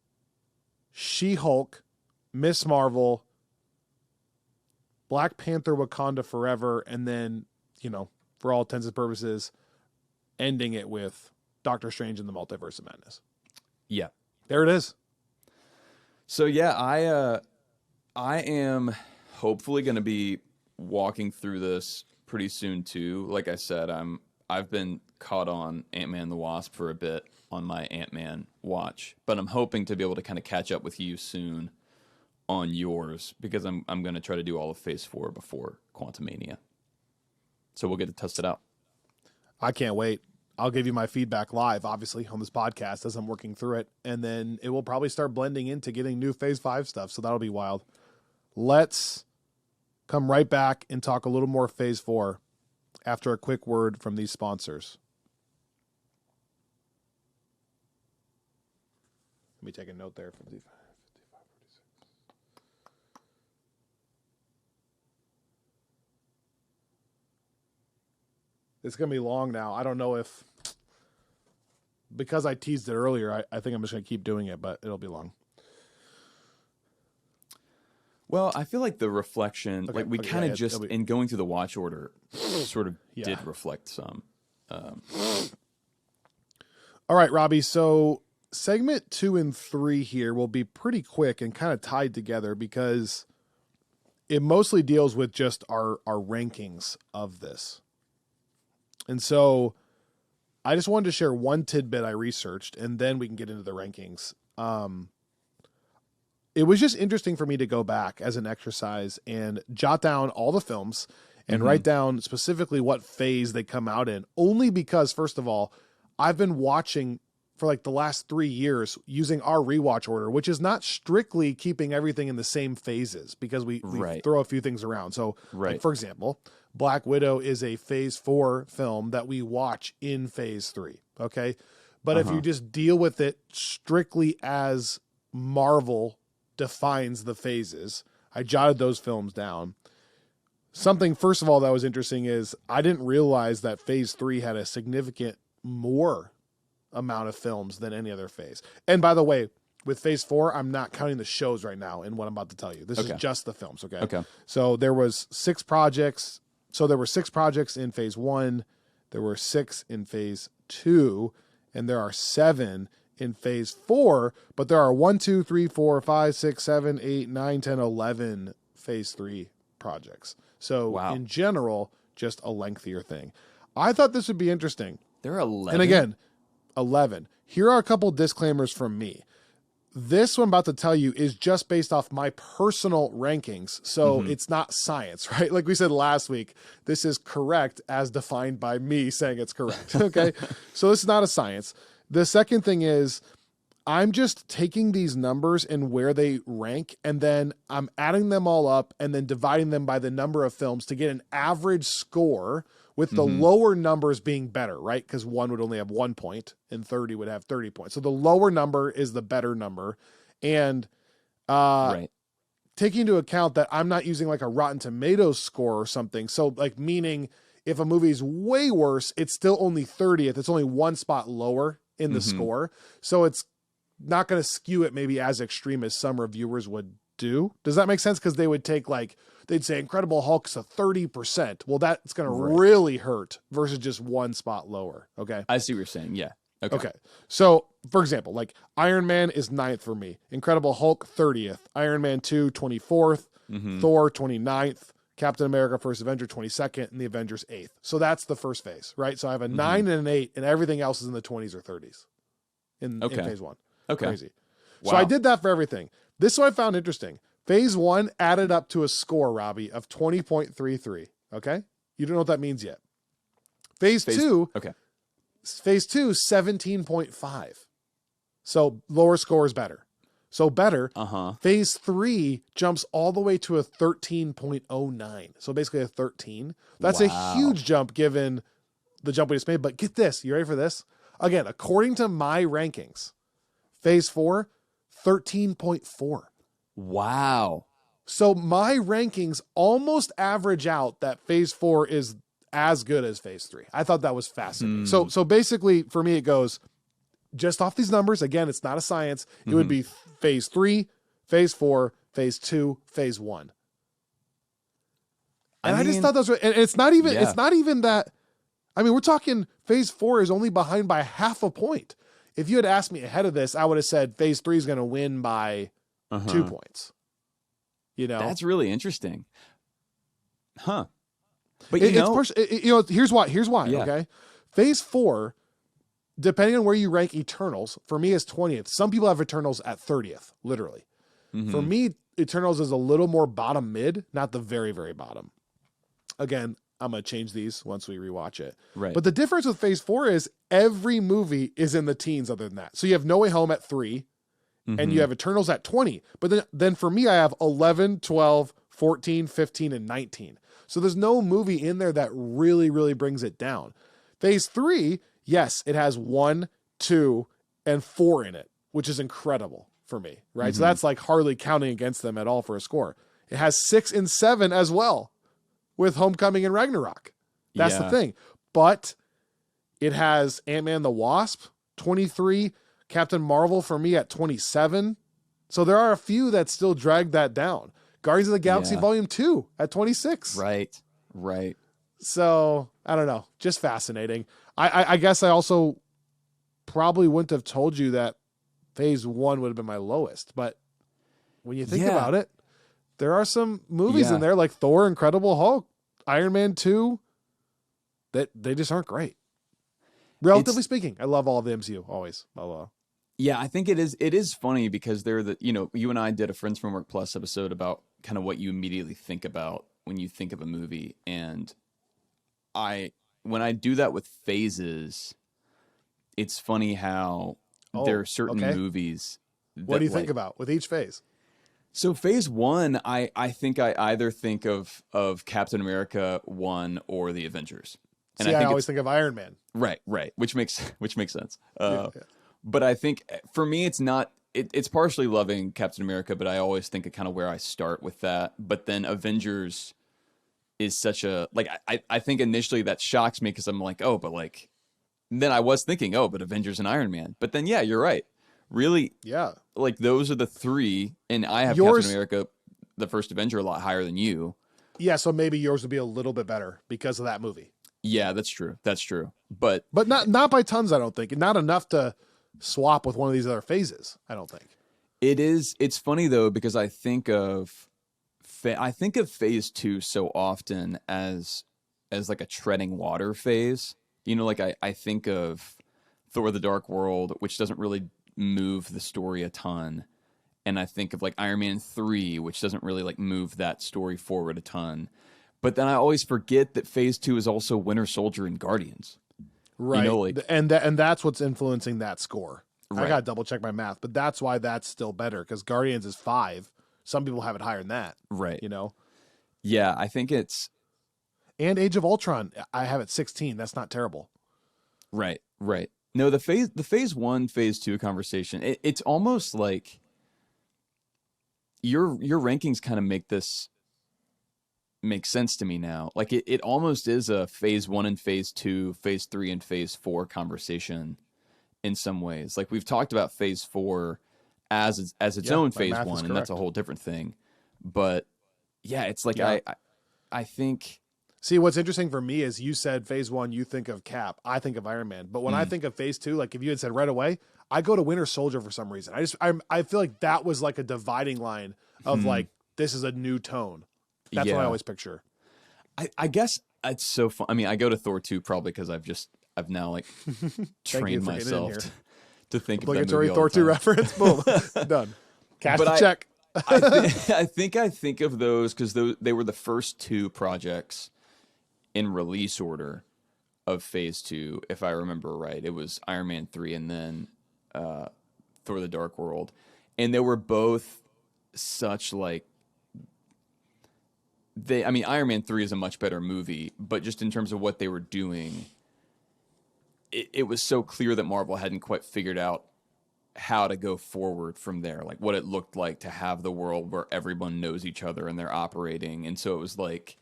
Speaker 2: She-Hulk, Miss Marvel, Black Panther: Wakanda Forever, and then, you know, for all intents and purposes, ending it with Doctor Strange in the Multiverse of Madness.
Speaker 1: Yeah.
Speaker 2: There it is.
Speaker 1: So yeah, I am hopefully going to be walking through this pretty soon too. Like I said, I'm I've been caught on Ant-Man and the Wasp for a bit on my Ant-Man watch, but I'm hoping to be able to kind of catch up with you soon on yours because I'm going to try to do all of Phase 4 before Quantumania. So we'll get to test it out.
Speaker 2: I can't wait. I'll give you my feedback live, obviously, on this podcast as I'm working through it. And then it will probably start blending into getting new Phase 5 stuff. So that'll be wild. Let's come right back and talk a little more Phase 4 after a quick word from these sponsors. Let me take a note there. 55, 55, 46. It's going to be long now. I don't know if, because I teased it earlier, I think I'm just going to keep doing it, but it'll be long.
Speaker 1: Well, I feel like the reflection, we kind of just, in going through the watch order, sort of did reflect some.
Speaker 2: All right, Robbie. So segment 2 and 3 here will be pretty quick and kind of tied together because it mostly deals with just our rankings of this. And so I just wanted to share one tidbit I researched, and then we can get into the rankings. It was just interesting for me to go back as an exercise and jot down all the films and write down specifically what phase they come out in, only because, first of all, I've been watching for like the last 3 years using our rewatch order, which is not strictly keeping everything in the same phases because we throw a few things around. So, like, for example, Black Widow is a Phase 4 film that we watch in Phase 3. Okay. But if you just deal with it strictly as Marvel defines the phases, I jotted those films down. Something, first of all, that was interesting is I didn't realize that Phase 3 had a significant more amount of films than any other phase. And by the way, with Phase 4, I'm not counting the shows right now in what I'm about to tell you. This is just the films, okay? So there was 6 projects. So there were 6 projects in Phase 1. There were 6 in Phase 2. And there are 7 in Phase 4. But there are 1, 2, 3, 4, 5, 6, 7, 8, 9, 10, 11 Phase 3 projects. So in general, just a lengthier thing. I thought this would be interesting.
Speaker 1: There are 11.
Speaker 2: And again, 11. Here are a couple disclaimers from me. This one I'm about to tell you is just based off my personal rankings. So it's not science, right? Like we said last week, this is correct as defined by me saying it's correct. Okay. So this is not a science. The second thing is I'm just taking these numbers and where they rank, and then I'm adding them all up and then dividing them by the number of films to get an average score, with the lower numbers being better, right? Because 1 would only have 1 point and 30 would have 30 points. So the lower number is the better number. And taking into account that I'm not using like a Rotten Tomatoes score or something. So like meaning if a movie is way worse, it's still only 30th. It's only 1 spot lower in the score. So it's not going to skew it maybe as extreme as some reviewers would do. Does that make sense? Because they would take like, they'd say Incredible Hulk's a 30%. Well, that's going to really hurt versus just 1 spot lower. Okay.
Speaker 1: I see what you're saying. Yeah.
Speaker 2: Okay. So for example, like Iron Man is 9th for me. Incredible Hulk 30th. Iron Man 2 24th. Thor 29th. Captain America First Avenger 22nd, and the Avengers 8th. So that's the first phase, right? So I have a 9 and an 8, and everything else is in the 20s or 30s in Phase 1.
Speaker 1: Okay.
Speaker 2: Crazy. Wow. So I did that for everything. This is what I found interesting. Phase 1 added up to a score, Robbie, of 20.33. Okay? You don't know what that means yet. Phase 2, Phase 2, 17.5. So lower score is better. So better. Phase 3 jumps all the way to a 13.09. So basically a 13. That's a huge jump given the jump we just made. But get this. You ready for this? Again, according to my rankings, Phase 4, 13.4.
Speaker 1: Wow.
Speaker 2: So my rankings almost average out that Phase 4 is as good as Phase 3. I thought that was fascinating. So basically for me, it goes just off these numbers. Again, it's not a science. It would be Phase 3, Phase 4, Phase 2, Phase 1. And I just thought that was, and it's not even that. I mean, we're talking Phase 4 is only behind by half a point. If you had asked me ahead of this, I would have said Phase 3 is going to win by 2 points. You know,
Speaker 1: that's really interesting. Huh. But
Speaker 2: here's why.
Speaker 1: Yeah.
Speaker 2: Okay. Phase 4, depending on where you rank Eternals, for me is 20th. Some people have Eternals at 30th, literally. For me, Eternals is a little more bottom mid, not the very, very bottom. Again, I'm going to change these once we rewatch it.
Speaker 1: Right.
Speaker 2: But the difference with Phase 4 is every movie is in the teens other than that. So you have No Way Home at 3, and you have Eternals at 20. But then for me, I have 11, 12, 14, 15, and 19. So there's no movie in there that really, really brings it down. Phase 3, yes, it has 1, 2, and 4 in it, which is incredible for me, right? So that's like hardly counting against them at all for a score. It has 6 and 7 as well with Homecoming and Ragnarok. That's the thing. But it has Ant-Man and the Wasp, 23, Captain Marvel for me at 27. So there are a few that still drag that down. Guardians of the Galaxy Volume 2 at 26.
Speaker 1: Right.
Speaker 2: So, I don't know. Just fascinating. I guess I also probably wouldn't have told you that Phase 1 would have been my lowest. But when you think about it, there are some movies in there like Thor, Incredible Hulk, Iron Man 2 that they just aren't great. Relatively speaking, I love all of the MCU, always.
Speaker 1: Yeah, I think it is funny because you and I did a Friends from Work Plus episode about kind of what you immediately think about when you think of a movie. And when I do that with phases, it's funny how there are certain movies.
Speaker 2: What do you think about with each phase?
Speaker 1: So Phase 1, I think I either think of Captain America 1 or the Avengers. And
Speaker 2: I always think of Iron Man.
Speaker 1: Right, which makes sense. But I think for me, it's not. It's partially loving Captain America, but I always think of kind of where I start with that. But then Avengers is such a I think initially that shocks me because I'm like, oh, but like then I was thinking, oh, but Avengers and Iron Man. But then you're right. Really, like those are the three, and I have Captain America, the first Avenger, a lot higher than you.
Speaker 2: Yeah, so maybe yours would be a little bit better because of that movie.
Speaker 1: Yeah, that's true. But
Speaker 2: not by tons, I don't think. Not enough to swap with one of these other phases, I don't think.
Speaker 1: It's funny though because I think of Phase 2 so often as like a treading water phase. Like I think of Thor: The Dark World, which doesn't really move the story a ton, and I think of like Iron Man 3, which doesn't really like move that story forward a ton. But then I always forget that Phase 2 is also Winter Soldier and Guardians.
Speaker 2: Right. And that's what's influencing that score. Right. I got to double check my math, but that's why that's still better because Guardians is 5. Some people have it higher than that.
Speaker 1: Right.
Speaker 2: Yeah,
Speaker 1: I think it's.
Speaker 2: And Age of Ultron, I have it 16. That's not terrible.
Speaker 1: Right. No, the Phase 1, Phase 2 conversation, it's almost like your rankings kind of make sense to me now. Like it almost is a Phase 1 and Phase 2, Phase 3 and Phase 4 conversation in some ways. Like we've talked about Phase 4 as its own Phase 1, and that's a whole different thing. But yeah, it's like I think.
Speaker 2: See, what's interesting for me is you said Phase 1, you think of Cap, I think of Iron Man. But when I think of Phase 2, like if you had said right away, I go to Winter Soldier for some reason. I feel like that was like a dividing line of like this is a new tone. That's what I always picture.
Speaker 1: I guess it's so fun. I mean, I go to Thor 2 probably because I've now like trained myself to think of that movie all
Speaker 2: Thor
Speaker 1: the time.
Speaker 2: 2 reference. Boom, done. Cash the check.
Speaker 1: I think of those because they were the first 2 projects in release order of Phase 2, if I remember right. It was Iron Man 3 and then Thor: The Dark World, and they were both such like. Iron Man 3 is a much better movie, but just in terms of what they were doing, it was so clear that Marvel hadn't quite figured out how to go forward from there, like what it looked like to have the world where everyone knows each other and they're operating. And so it was like,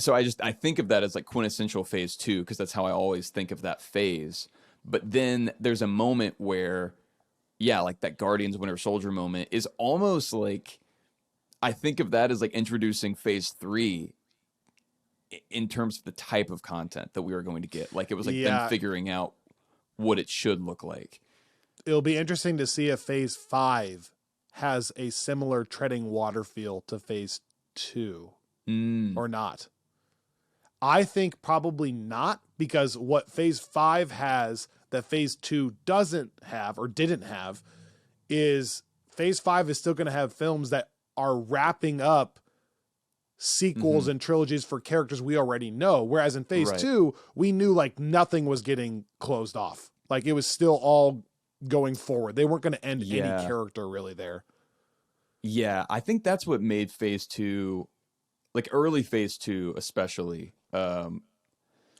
Speaker 1: I think of that as like quintessential Phase 2 because that's how I always think of that phase. But then there's a moment where, like that Guardians Winter Soldier moment is almost like, I think of that as like introducing Phase 3 in terms of the type of content that we were going to get. Like it was like them figuring out what it should look like.
Speaker 2: It'll be interesting to see if Phase 5 has a similar treading water feel to Phase 2 or not. I think probably not, because what Phase 5 has that Phase 2 doesn't have or didn't have is Phase 5 is still going to have films that are wrapping up sequels and trilogies for characters we already know. Whereas in Phase 2, we knew like nothing was getting closed off. Like it was still all going forward. They weren't going to end any character really there.
Speaker 1: Yeah, I think that's what made Phase 2, like early Phase 2 especially.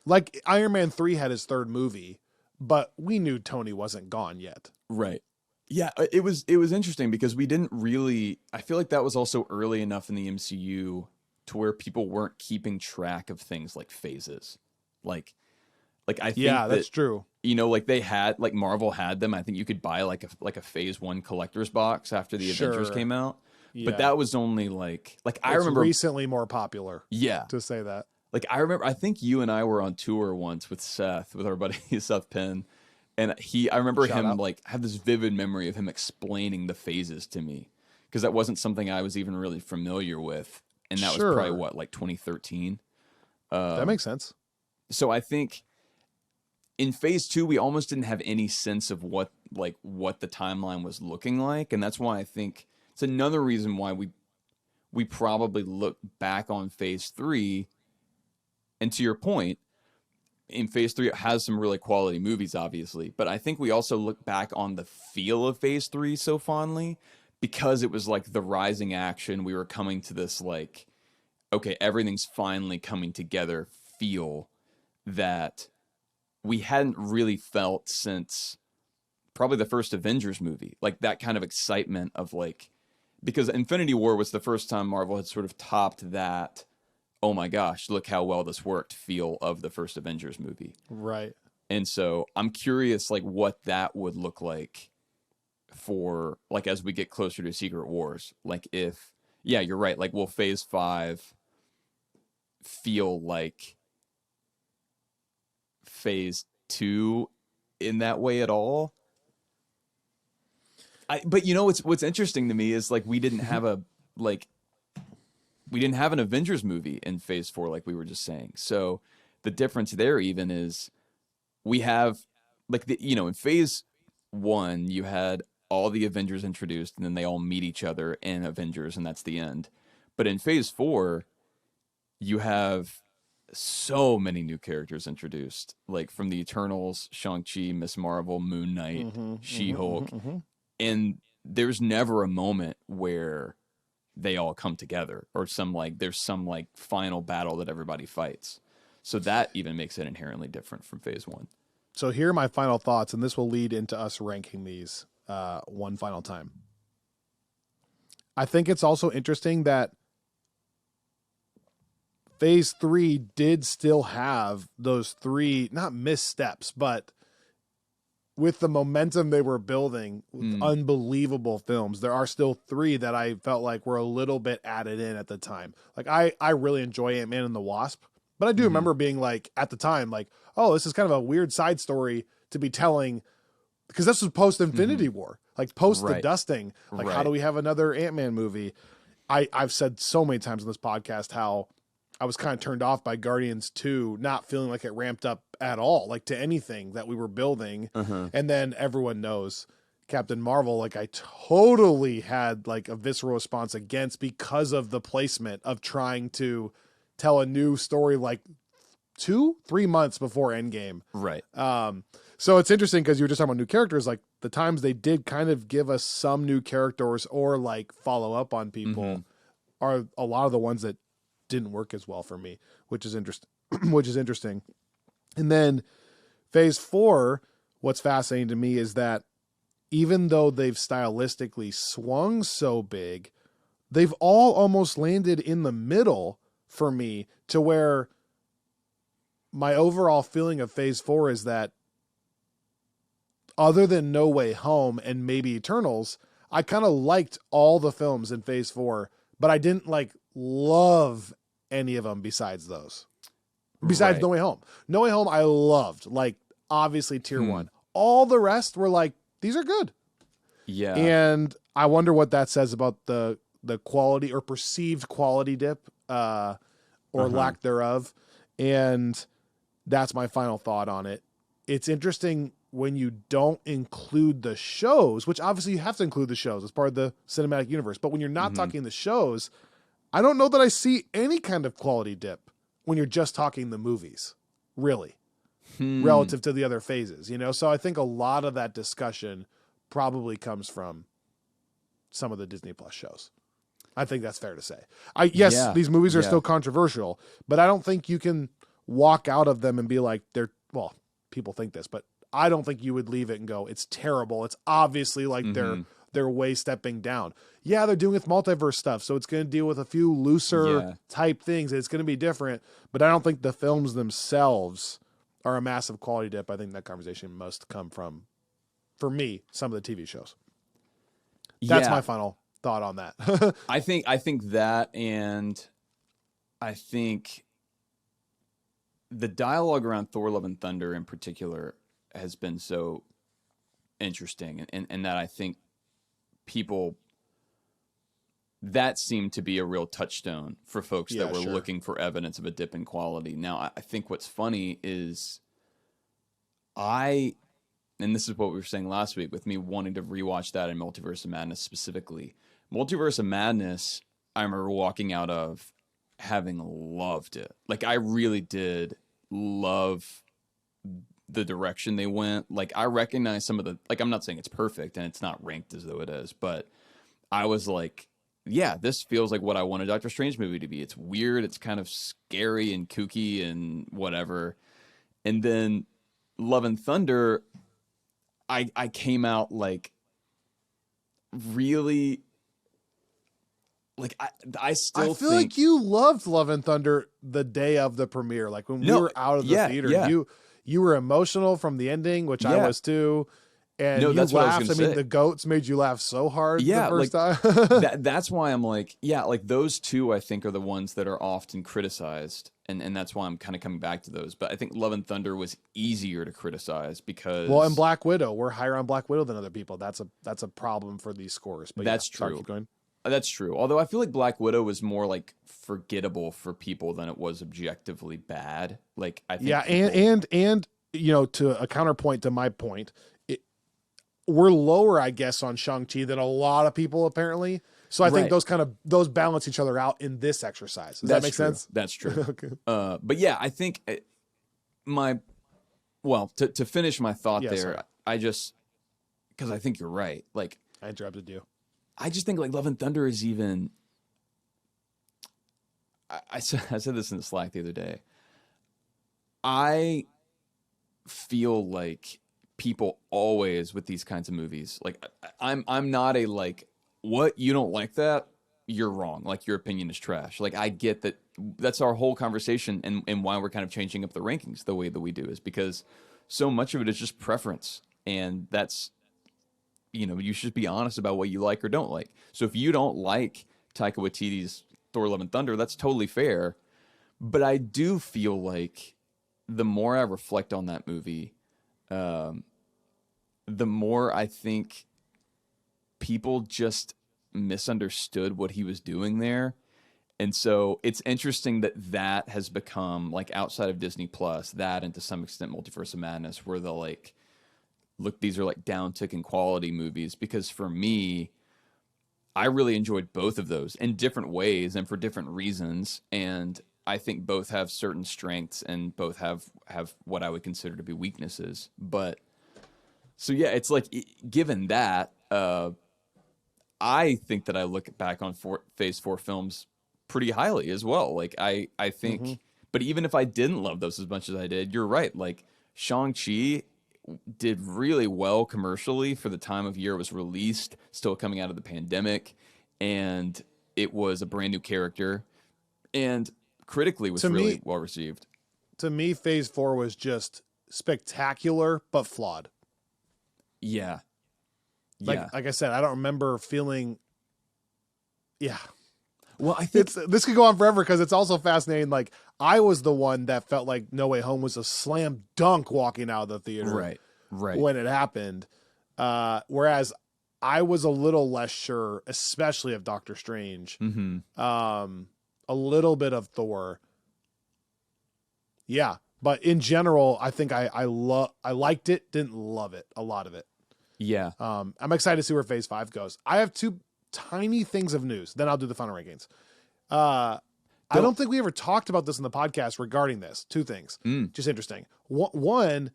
Speaker 2: Like Iron Man 3 had his third movie, but we knew Tony wasn't gone yet.
Speaker 1: Right. Yeah, it was interesting because we didn't really, I feel like that was also early enough in the MCU to where people weren't keeping track of things like phases. Like I think
Speaker 2: that's true.
Speaker 1: You know, like they had, like Marvel had them. I think you could buy like a Phase 1 collector's box after the Avengers came out.
Speaker 2: Yeah.
Speaker 1: But that was only like I remember
Speaker 2: recently more popular.
Speaker 1: Yeah.
Speaker 2: To say that.
Speaker 1: Like I remember, I think you and I were on tour once with Seth, with our buddy Seth Penn. And I remember like have this vivid memory of him explaining the phases to me, because that wasn't something I was even really familiar with. And that was probably what, like 2013.
Speaker 2: That makes sense.
Speaker 1: So I think in Phase 2, we almost didn't have any sense of what the timeline was looking like. And that's why I think it's another reason why we probably look back on Phase 3. And to your point, in Phase 3, it has some really quality movies, obviously. But I think we also look back on the feel of Phase 3 so fondly because it was like the rising action. We were coming to this like, okay, everything's finally coming together feel that we hadn't really felt since probably the first Avengers movie. Like that kind of excitement of like, because Infinity War was the first time Marvel had sort of topped that, oh my gosh, look how well this worked feel of the first Avengers movie.
Speaker 2: Right.
Speaker 1: And so I'm curious like what that would look like for like as we get closer to Secret Wars. Like if, yeah, you're right. Like will Phase 5 feel like Phase 2 in that way at all? But you know what's interesting to me is like we didn't have an Avengers movie in Phase 4 like we were just saying. So the difference there even is we have like in Phase 1 you had all the Avengers introduced and then they all meet each other in Avengers and that's the end. But in Phase 4 you have so many new characters introduced, like from the Eternals, Shang-Chi, Miss Marvel, Moon Knight, She-Hulk. And there's never a moment where they all come together or there's some final battle that everybody fights. So that even makes it inherently different from Phase 1.
Speaker 2: So here are my final thoughts, and this will lead into us ranking these one final time. I think it's also interesting that Phase 3 did still have those three, not missteps, but with the momentum they were building, unbelievable films, there are still three that I felt like were a little bit added in at the time. Like I really enjoy Ant-Man and the Wasp, but I do remember being like, at the time, like, oh, this is kind of a weird side story to be telling, because this was post Infinity War, like post the dusting. Like, how do we have another Ant-Man movie? I've said so many times on this podcast how I was kind of turned off by Guardians 2, not feeling like it ramped up at all, like to anything that we were building. And then everyone knows Captain Marvel, like I totally had like a visceral response against because of the placement of trying to tell a new story like 2-3 months before Endgame.
Speaker 1: Right.
Speaker 2: So it's interesting because you were just talking about new characters, like the times they did kind of give us some new characters or like follow up on people are a lot of the ones that didn't work as well for me, which is interesting. And then Phase 4, what's fascinating to me is that even though they've stylistically swung so big, they've all almost landed in the middle for me, to where my overall feeling of Phase 4 is that other than No Way Home and maybe Eternals, I kind of liked all the films in Phase 4, but I didn't like love any of them besides those. Besides No Way Home. No Way Home I loved, like obviously tier 1. All the rest were like, these are good.
Speaker 1: Yeah.
Speaker 2: And I wonder what that says about the quality or perceived quality dip or lack thereof And that's my final thought on it. It's interesting when you don't include the shows, which obviously you have to include the shows as part of the cinematic universe. But when you're not talking the shows, I don't know that I see any kind of quality dip when you're just talking the movies, really, relative to the other phases, you know? So I think a lot of that discussion probably comes from some of the Disney Plus shows. I think that's fair to say. These movies are still controversial, but I don't think you can walk out of them and be like, people think this, but I don't think you would leave it and go, it's terrible. It's obviously like they're way stepping down. Yeah, they're doing with multiverse stuff, so it's going to deal with a few looser type things. It's going to be different, but I don't think the films themselves are a massive quality dip. I think that conversation must come from, for me, some of the TV shows. That's my final thought on that.
Speaker 1: I think that, and I think the dialogue around Thor: Love and Thunder in particular has been so interesting, and that I think people, that seemed to be a real touchstone for folks that were looking for evidence of a dip in quality. Now, I think what's funny is and this is what we were saying last week with me wanting to rewatch that in Multiverse of Madness specifically. Multiverse of Madness, I remember walking out of having loved it. Like, I really did love the direction they went. Like, I recognize some of the, like, I'm not saying it's perfect and it's not ranked as though it is, but I was like, yeah, this feels like what I want a Doctor Strange movie to be. It's weird, it's kind of scary and kooky and whatever. And then Love and Thunder, I came out like really, like, I still
Speaker 2: feel like you loved Love and Thunder the day of the premiere. Like when we were out of the theater, you were emotional from the ending, which I was too. And you laughed. I mean, the goats made you laugh so hard the first time.
Speaker 1: That's why I'm like, like those two, I think, are the ones that are often criticized. And that's why I'm kind of coming back to those. But I think Love and Thunder was easier to criticize because...
Speaker 2: Well, and Black Widow, we're higher on Black Widow than other people. That's a problem for these scores. But
Speaker 1: that's true.
Speaker 2: Sorry, keep going.
Speaker 1: That's true. Although I feel like Black Widow was more like forgettable for people than it was objectively bad. Like, I think
Speaker 2: and you know, to a counterpoint to my point, we're lower, I guess, on Shang-Chi than a lot of people apparently. So I think those balance each other out in this exercise. Does that make sense?
Speaker 1: That's true.
Speaker 2: Okay.
Speaker 1: But yeah, I think to finish my thought there,
Speaker 2: sorry.
Speaker 1: because I think you're right. Like,
Speaker 2: I interrupted you.
Speaker 1: I just think like Love and Thunder is even. I said this in the Slack the other day. I feel like people always with these kinds of movies, like I'm not a like, what, you don't like that, you're wrong, like your opinion is trash. Like, I get that. That's our whole conversation, and why we're kind of changing up the rankings the way that we do is because so much of it is just preference, and that's, you know, you should be honest about what you like or don't like. So if you don't like Taika Waititi's Thor: Love and Thunder, that's totally fair. But I do feel like the more I reflect on that movie, the more I think people just misunderstood what he was doing there. And so it's interesting that has become, like, outside of Disney Plus, that, and to some extent Multiverse of Madness, where they'll like, look, these are like down-ticking quality movies. Because for me, I really enjoyed both of those in different ways and for different reasons. And I think both have certain strengths and both have what I would consider to be weaknesses. But so yeah, it's like, given that, I think that I look back on Phase 4 films pretty highly as well. Like, I think, but even if I didn't love those as much as I did, you're right. Like, Shang-Chi did really well commercially for the time of year it was released, still coming out of the pandemic, and it was a brand new character, and critically was really well received.
Speaker 2: To me, Phase 4 was just spectacular but flawed.
Speaker 1: Yeah.
Speaker 2: Like I said, I don't remember feeling. Yeah.
Speaker 1: Well, I think
Speaker 2: this could go on forever because it's also fascinating. Like, I was the one that felt like No Way Home was a slam dunk walking out of the theater.
Speaker 1: Right.
Speaker 2: When it happened. Whereas I was a little less sure, especially of Doctor Strange. A little bit of Thor. Yeah, but in general, I think I liked it, didn't love it, a lot of it.
Speaker 1: Yeah.
Speaker 2: I'm excited to see where Phase 5 goes. I have two tiny things of news, then I'll do the final rankings. I don't think we ever talked about this in the podcast regarding this. Two things, just interesting. One,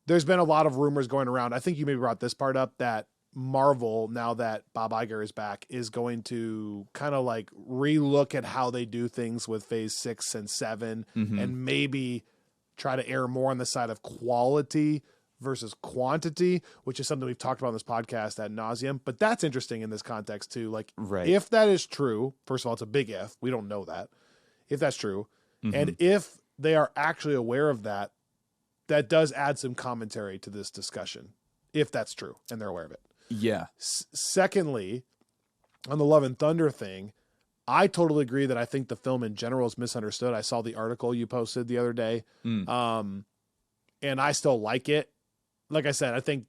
Speaker 2: there's been a lot of rumors going around. I think you maybe brought this part up, that Marvel, now that Bob Iger is back, is going to kind of like relook at how they do things with Phase 6 and 7 and maybe try to err more on the side of quality versus quantity, which is something we've talked about on this podcast ad nauseum. But that's interesting in this context too. Like, if that is true, first of all, it's a big if. We don't know that. If that's true, and if they are actually aware of that, that does add some commentary to this discussion, if that's true and they're aware of it.
Speaker 1: Yeah.
Speaker 2: Secondly, on the Love and Thunder thing, I totally agree that I think the film in general is misunderstood. I saw the article you posted the other day, and I still like it. Like I said, I think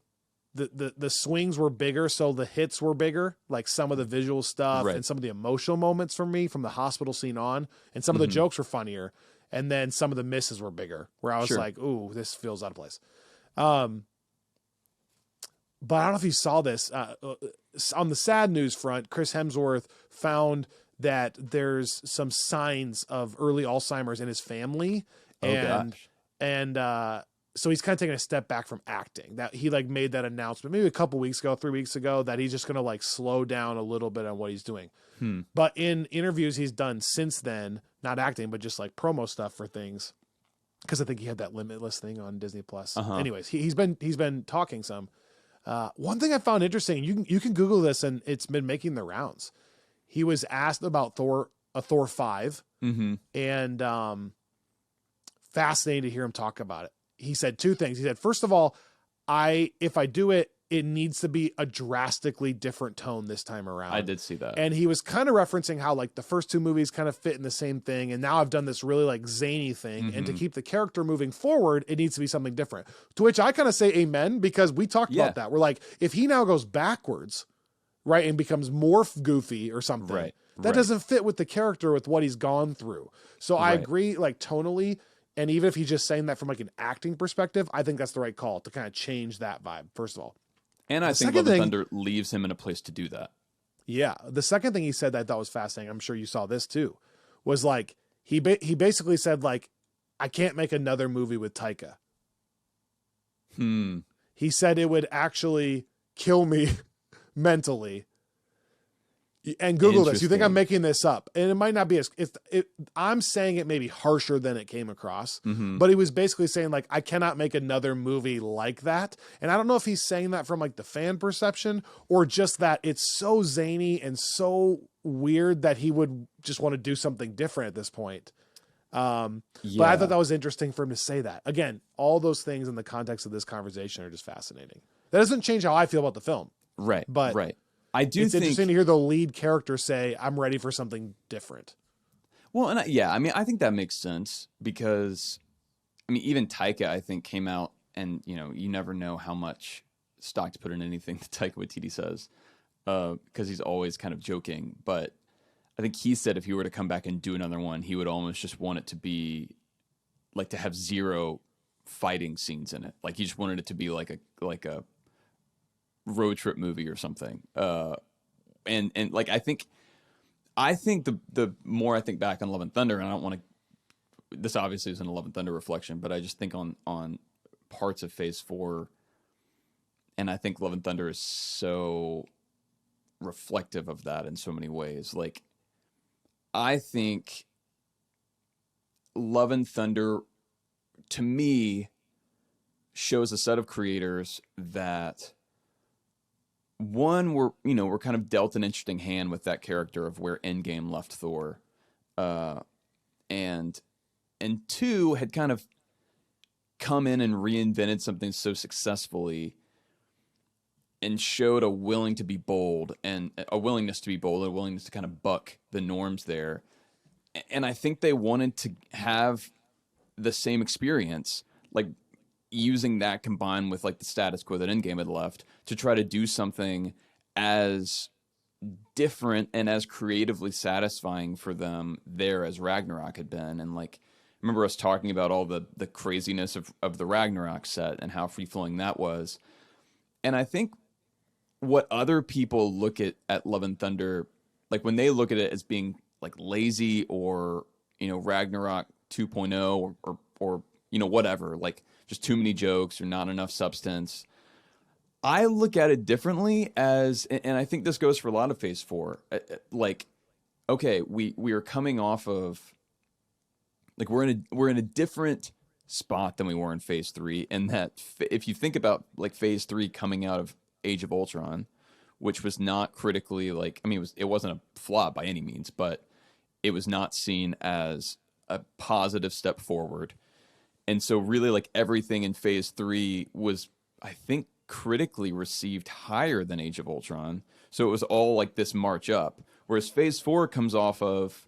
Speaker 2: the swings were bigger, so the hits were bigger, like some of the visual stuff and some of the emotional moments for me from the hospital scene on, and some of the jokes were funnier, and then some of the misses were bigger, where I was like, ooh, this feels out of place. But I don't know if you saw this. On the sad news front, Chris Hemsworth found that there's some signs of early Alzheimer's in his family. So he's kind of taking a step back from acting. That he like made that announcement maybe a couple weeks ago, 3 weeks ago, that he's just going to like slow down a little bit on what he's doing. But in interviews he's done since then, not acting, but just like promo stuff for things, because I think he had that Limitless thing on Disney Plus. Anyways, he's been talking some. One thing I found interesting, you can Google this, and it's been making the rounds. He was asked about Thor 5, and fascinating to hear him talk about it. He said two things. He said, first of all, if I do it, it needs to be a drastically different tone this time around.
Speaker 1: I did see that.
Speaker 2: And he was kind of referencing how like the first two movies kind of fit in the same thing, and now I've done this really like zany thing, and to keep the character moving forward, it needs to be something different. To which I kind of say amen, because we talked about that. We're like, if he now goes backwards, right, and becomes more goofy or something, that doesn't fit with the character, with what he's gone through. So I agree, like tonally, and even if he's just saying that from like an acting perspective, I think that's the right call to kind of change that vibe, first of all.
Speaker 1: And I think Love and Thunder leaves him in a place to do that.
Speaker 2: Yeah. The second thing he said that I thought was fascinating, I'm sure you saw this too, was like, he basically said like, I can't make another movie with Taika. He said it would actually kill me mentally. And Google this. You think I'm making this up? And it might not be I'm saying it maybe harsher than it came across, but he was basically saying like, I cannot make another movie like that. And I don't know if he's saying that from like the fan perception, or just that it's so zany and so weird that he would just want to do something different at this point. But I thought that was interesting for him to say that. Again, all those things in the context of this conversation are just fascinating. That doesn't change how I feel about the film. But
Speaker 1: I do
Speaker 2: it's interesting to hear the lead character say, I'm ready for something different.
Speaker 1: Well, and I mean, I think that makes sense, because, I mean, even Taika, I think, came out, and, you know, you never know how much stock to put in anything that Taika Waititi says, because he's always kind of joking. But I think he said if he were to come back and do another one, he would almost just want it to be, like, to have zero fighting scenes in it. Like, he just wanted it to be like a road trip movie or something. And like, I think the more I think back on Love and Thunder, and I don't want to, this obviously is an Love and Thunder reflection, but I just think on parts of Phase 4, and I think Love and Thunder is so reflective of that in so many ways. Like, I think Love and Thunder, to me, shows a set of creators that, one, we're kind of dealt an interesting hand with that character of where Endgame left Thor, and two, had kind of come in and reinvented something so successfully, and showed a willingness to be bold, and a willingness to kind of buck the norms there. And I think they wanted to have the same experience, like, using that combined with like the status quo that Endgame had left, to try to do something as different and as creatively satisfying for them there as Ragnarok had been. And like, remember us talking about all the craziness of the Ragnarok set and how free flowing that was. And I think what other people look at Love and Thunder, like when they look at it as being like lazy or, Ragnarok 2.0 or whatever, like just too many jokes or not enough substance. I look at it differently and I think this goes for a lot of Phase 4. Like, okay, we are coming off of, like, we're in a different spot than we were in Phase 3, and that if you think about like Phase 3 coming out of Age of Ultron, which was not critically, like, I mean, it wasn't a flop by any means, but it was not seen as a positive step forward. And so really, like, everything in Phase 3 was, I think, critically received higher than Age of Ultron. So it was all like this march up. Whereas Phase 4 comes off of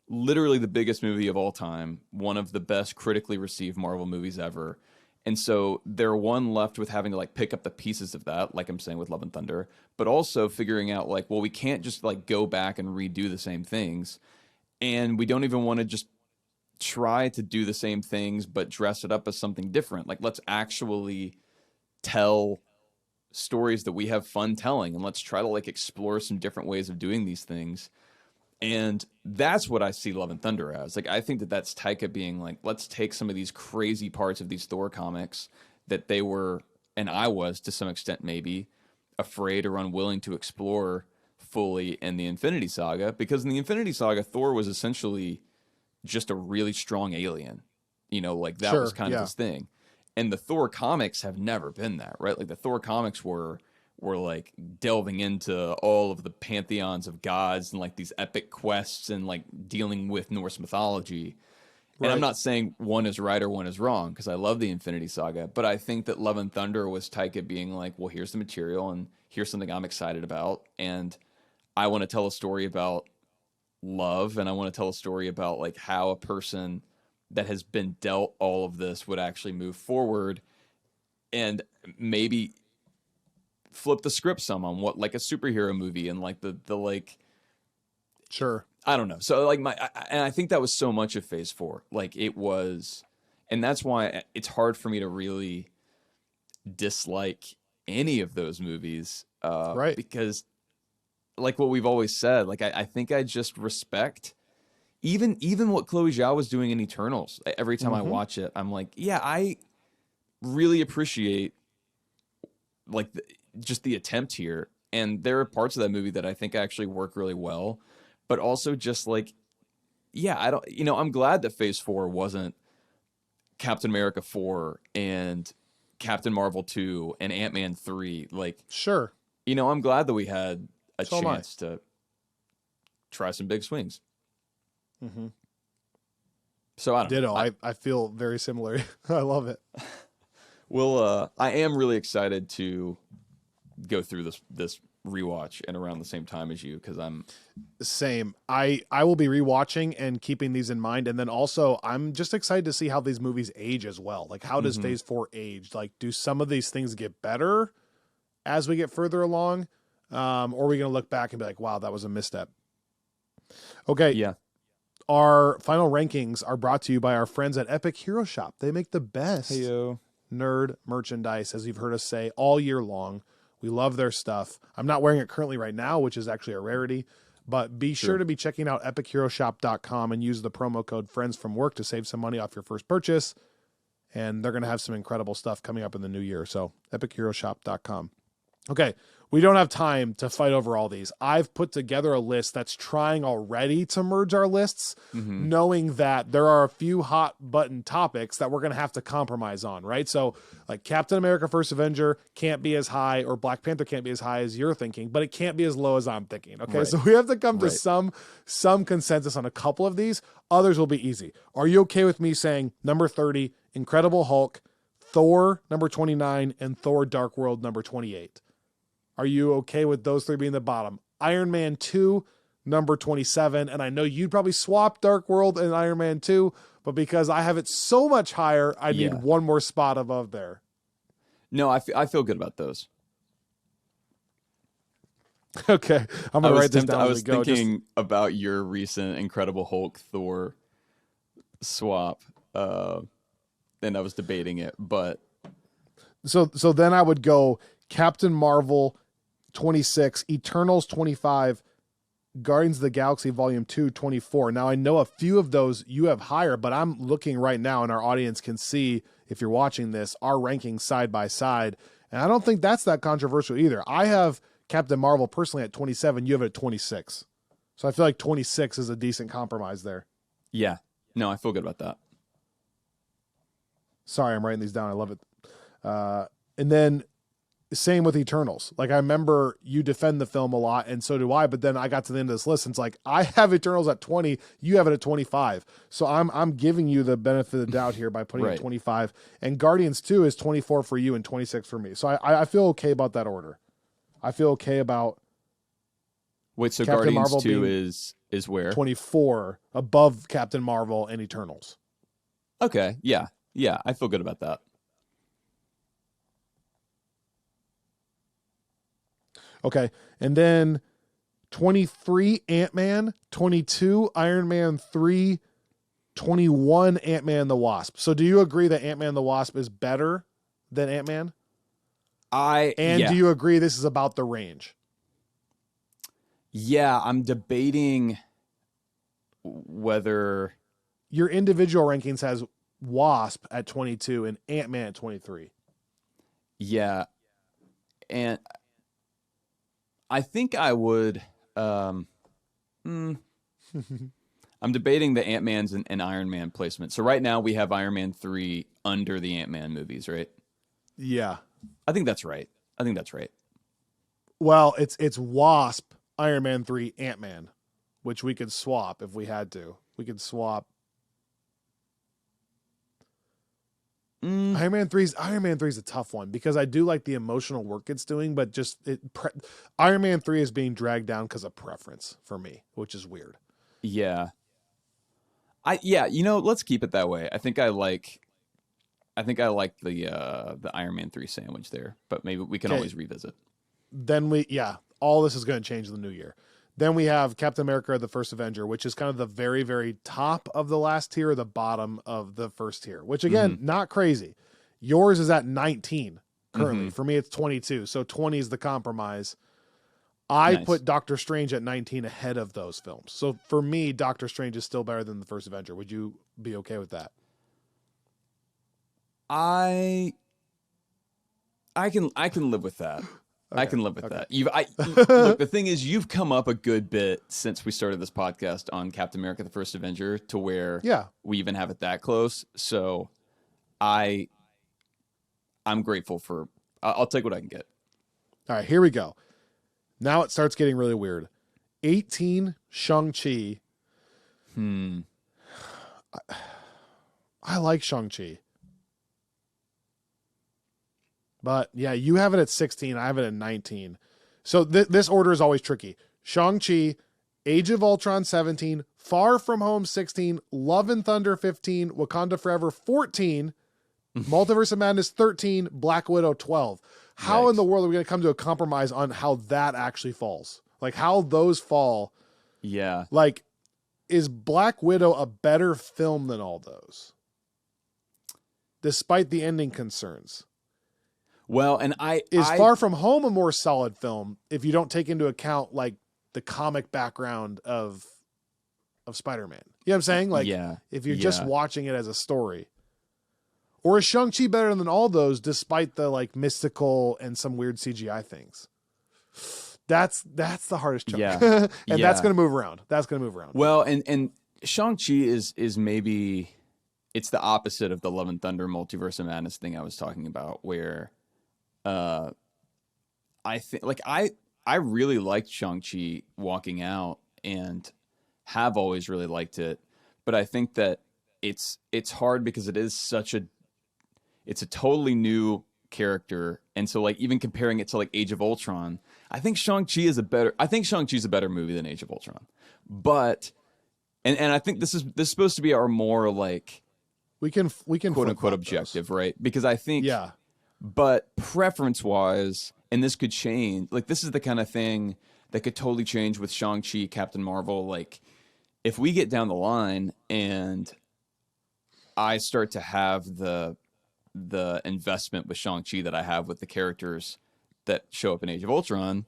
Speaker 1: literally the biggest movie of all time, one of the best critically received Marvel movies ever. And so they're left with having to like pick up the pieces of that, like I'm saying with Love and Thunder, but also figuring out like, well, we can't just like go back and redo the same things. And we don't even want to just try to do the same things, but dress it up as something different. Like, let's actually tell stories that we have fun telling, and let's try to like explore some different ways of doing these things. And that's what I see Love and Thunder as. Like, I think that's Taika being like, let's take some of these crazy parts of these Thor comics that they were, and I was to some extent maybe, afraid or unwilling to explore fully in the Infinity Saga. Because in the Infinity Saga, Thor was essentially just a really strong alien. Like that was kind of his thing. And the Thor comics have never been that, right? Like the Thor comics were like delving into all of the pantheons of gods and like these epic quests and like dealing with Norse mythology. Right. And I'm not saying one is right or one is wrong, because I love the Infinity Saga, but I think that Love and Thunder was Taika being like, well, here's the material and here's something I'm excited about. And I want to tell a story about love, and I want to tell a story about like how a person that has been dealt all of this would actually move forward and maybe flip the script some on what like a superhero movie and like the like,
Speaker 2: sure,
Speaker 1: I don't know. So like and I think that was so much of Phase 4. Like it was, and that's why it's hard for me to really dislike any of those movies.
Speaker 2: Right.
Speaker 1: Because like what we've always said, like I think I just respect even what Chloe Zhao was doing in Eternals. Every time I watch it, I'm like, yeah, I really appreciate like just the attempt here. And there are parts of that movie that I think actually work really well, but also just like, yeah, I don't, I'm glad that Phase 4 wasn't Captain America 4 and Captain Marvel 2 and Ant-Man 3. Like,
Speaker 2: sure,
Speaker 1: I'm glad that we had a
Speaker 2: So
Speaker 1: chance to try some big swings.
Speaker 2: Mm-hmm.
Speaker 1: So I don't
Speaker 2: Ditto.
Speaker 1: know.
Speaker 2: I feel very similar. I love it.
Speaker 1: Well, I am really excited to go through this rewatch and around the same time as you, because I'm
Speaker 2: same. I will be rewatching and keeping these in mind, and then also I'm just excited to see how these movies age as well. Like, how does Phase 4 age? Like, do some of these things get better as we get further along, or are we going to look back and be like, wow, that was a misstep? Okay.
Speaker 1: Yeah.
Speaker 2: Our final rankings are brought to you by our friends at Epic Hero Shop. They make the best nerd merchandise, as you've heard us say all year long. We love their stuff. I'm not wearing it currently right now, which is actually a rarity, but be sure to be checking out epicheroshop.com and use the promo code FriendsFromWork to save some money off your first purchase. And they're going to have some incredible stuff coming up in the new year. So epicheroshop.com. Okay, we don't have time to fight over all these. I've put together a list that's trying already to merge our lists, knowing that there are a few hot button topics that we're going to have to compromise on, right? So like Captain America First Avenger can't be as high, or Black Panther can't be as high as you're thinking, but it can't be as low as I'm thinking, okay?
Speaker 1: Right.
Speaker 2: So we have to come to some consensus on a couple of these. Others will be easy. Are you okay with me saying number 30, Incredible Hulk, Thor number 29, and Thor Dark World number 28? Are you okay with those three being the bottom? Iron Man 2, number 27. And I know you'd probably swap Dark World and Iron Man 2, but because I have it so much higher, I need one more spot above there.
Speaker 1: No, I feel good about those.
Speaker 2: Okay. I'm going to write this down
Speaker 1: I
Speaker 2: as
Speaker 1: was
Speaker 2: we go.
Speaker 1: thinking about your recent Incredible Hulk Thor swap. and I was debating it, but
Speaker 2: So then I would go Captain Marvel 26, Eternals 25, Guardians of the Galaxy Volume 2 24. Now I know a few of those you have higher, but I'm looking right now and our audience can see, if you're watching this, our rankings side by side. And I don't think that's that controversial either. I have Captain Marvel personally at 27, you have it at 26. So I feel like 26 is a decent compromise there.
Speaker 1: yeah, no, I feel good about that.
Speaker 2: Sorry, I'm writing these down. I love it. And then same with Eternals. Like, I remember you defend the film a lot, and so do I, but then I got to the end of this list, and it's like, I have Eternals at 20, you have it at 25. So I'm giving you the benefit of the doubt here by putting it at 25. And Guardians 2 is 24 for you and 26 for me. So I feel okay about that order. I feel okay about
Speaker 1: Wait, so
Speaker 2: Captain
Speaker 1: Guardians
Speaker 2: Marvel
Speaker 1: 2
Speaker 2: being
Speaker 1: is where?
Speaker 2: 24 above Captain Marvel and Eternals.
Speaker 1: Okay, yeah, I feel good about that.
Speaker 2: Okay. And then 23 Ant-Man, 22 Iron Man 3, 21 Ant-Man and the Wasp. So do you agree that Ant-Man and the Wasp is better than Ant-Man? Do you agree this is about the range?
Speaker 1: Yeah, I'm debating whether
Speaker 2: your individual rankings has Wasp at 22 and Ant-Man at 23.
Speaker 1: Yeah. And I think I would I'm debating the Ant-Man's and Iron Man placement. So right now we have Iron Man 3 under the Ant-Man movies, right?
Speaker 2: Yeah.
Speaker 1: I think that's right.
Speaker 2: Well, it's Wasp, Iron Man 3, Ant-Man, which we could swap if we had to. We could swap. Iron Man 3 is a tough one because I do like the emotional work it's doing, but just Iron Man 3 is being dragged down because of preference for me, which is weird.
Speaker 1: Yeah. Let's keep it that way. I think I like the Iron Man 3 sandwich there, but maybe we can always revisit.
Speaker 2: Then all this is going to change in the new year. Then we have Captain America, the First Avenger, which is kind of the very, very top of the last tier, or the bottom of the first tier, which again, not crazy. Yours is at 19 currently. For me, it's 22. So 20 is the compromise. I put Doctor Strange at 19 ahead of those films. So for me, Doctor Strange is still better than the First Avenger. Would you be okay with that?
Speaker 1: I can live with that.
Speaker 2: Okay.
Speaker 1: I can live with that. Look, the thing is, you've come up a good bit since we started this podcast on Captain America: The First Avenger to where we even have it that close. So I'm grateful for. I'll take what I can get.
Speaker 2: All right, here we go. Now it starts getting really weird. 18 Shang-Chi. I like Shang-Chi. But yeah, you have it at 16. I have it at 19. So this order is always tricky. Shang-Chi, Age of Ultron 17, Far From Home 16, Love and Thunder 15, Wakanda Forever 14, Multiverse of Madness 13, Black Widow 12. How in the world are we going to come to a compromise on how that actually falls? Like how those fall?
Speaker 1: Yeah.
Speaker 2: Like, is Black Widow a better film than all those? Despite the ending concerns.
Speaker 1: Well, and
Speaker 2: Far From Home a more solid film if you don't take into account like the comic background of Spider-Man. You know what I'm saying? Like, if you're just watching it as a story. Or is Shang-Chi better than all those despite the like mystical and some weird CGI things? That's the hardest chunk.
Speaker 1: Yeah.
Speaker 2: And that's going to move around.
Speaker 1: Well, and Shang-Chi is maybe it's the opposite of the Love and Thunder Multiverse of Madness thing I was talking about, where I think like I really liked Shang-Chi walking out and have always really liked it, but I think that it's hard because it's a totally new character, and so like even comparing it to like Age of Ultron, I think Shang-Chi's a better movie than Age of Ultron. But and I think this is supposed to be our more like
Speaker 2: we can
Speaker 1: quote unquote objective, right? Because I think but preference wise, and this could change, like this is the kind of thing that could totally change with Shang-Chi, Captain Marvel. Like if we get down the line and I start to have the investment with Shang-Chi that I have with the characters that show up in Age of Ultron,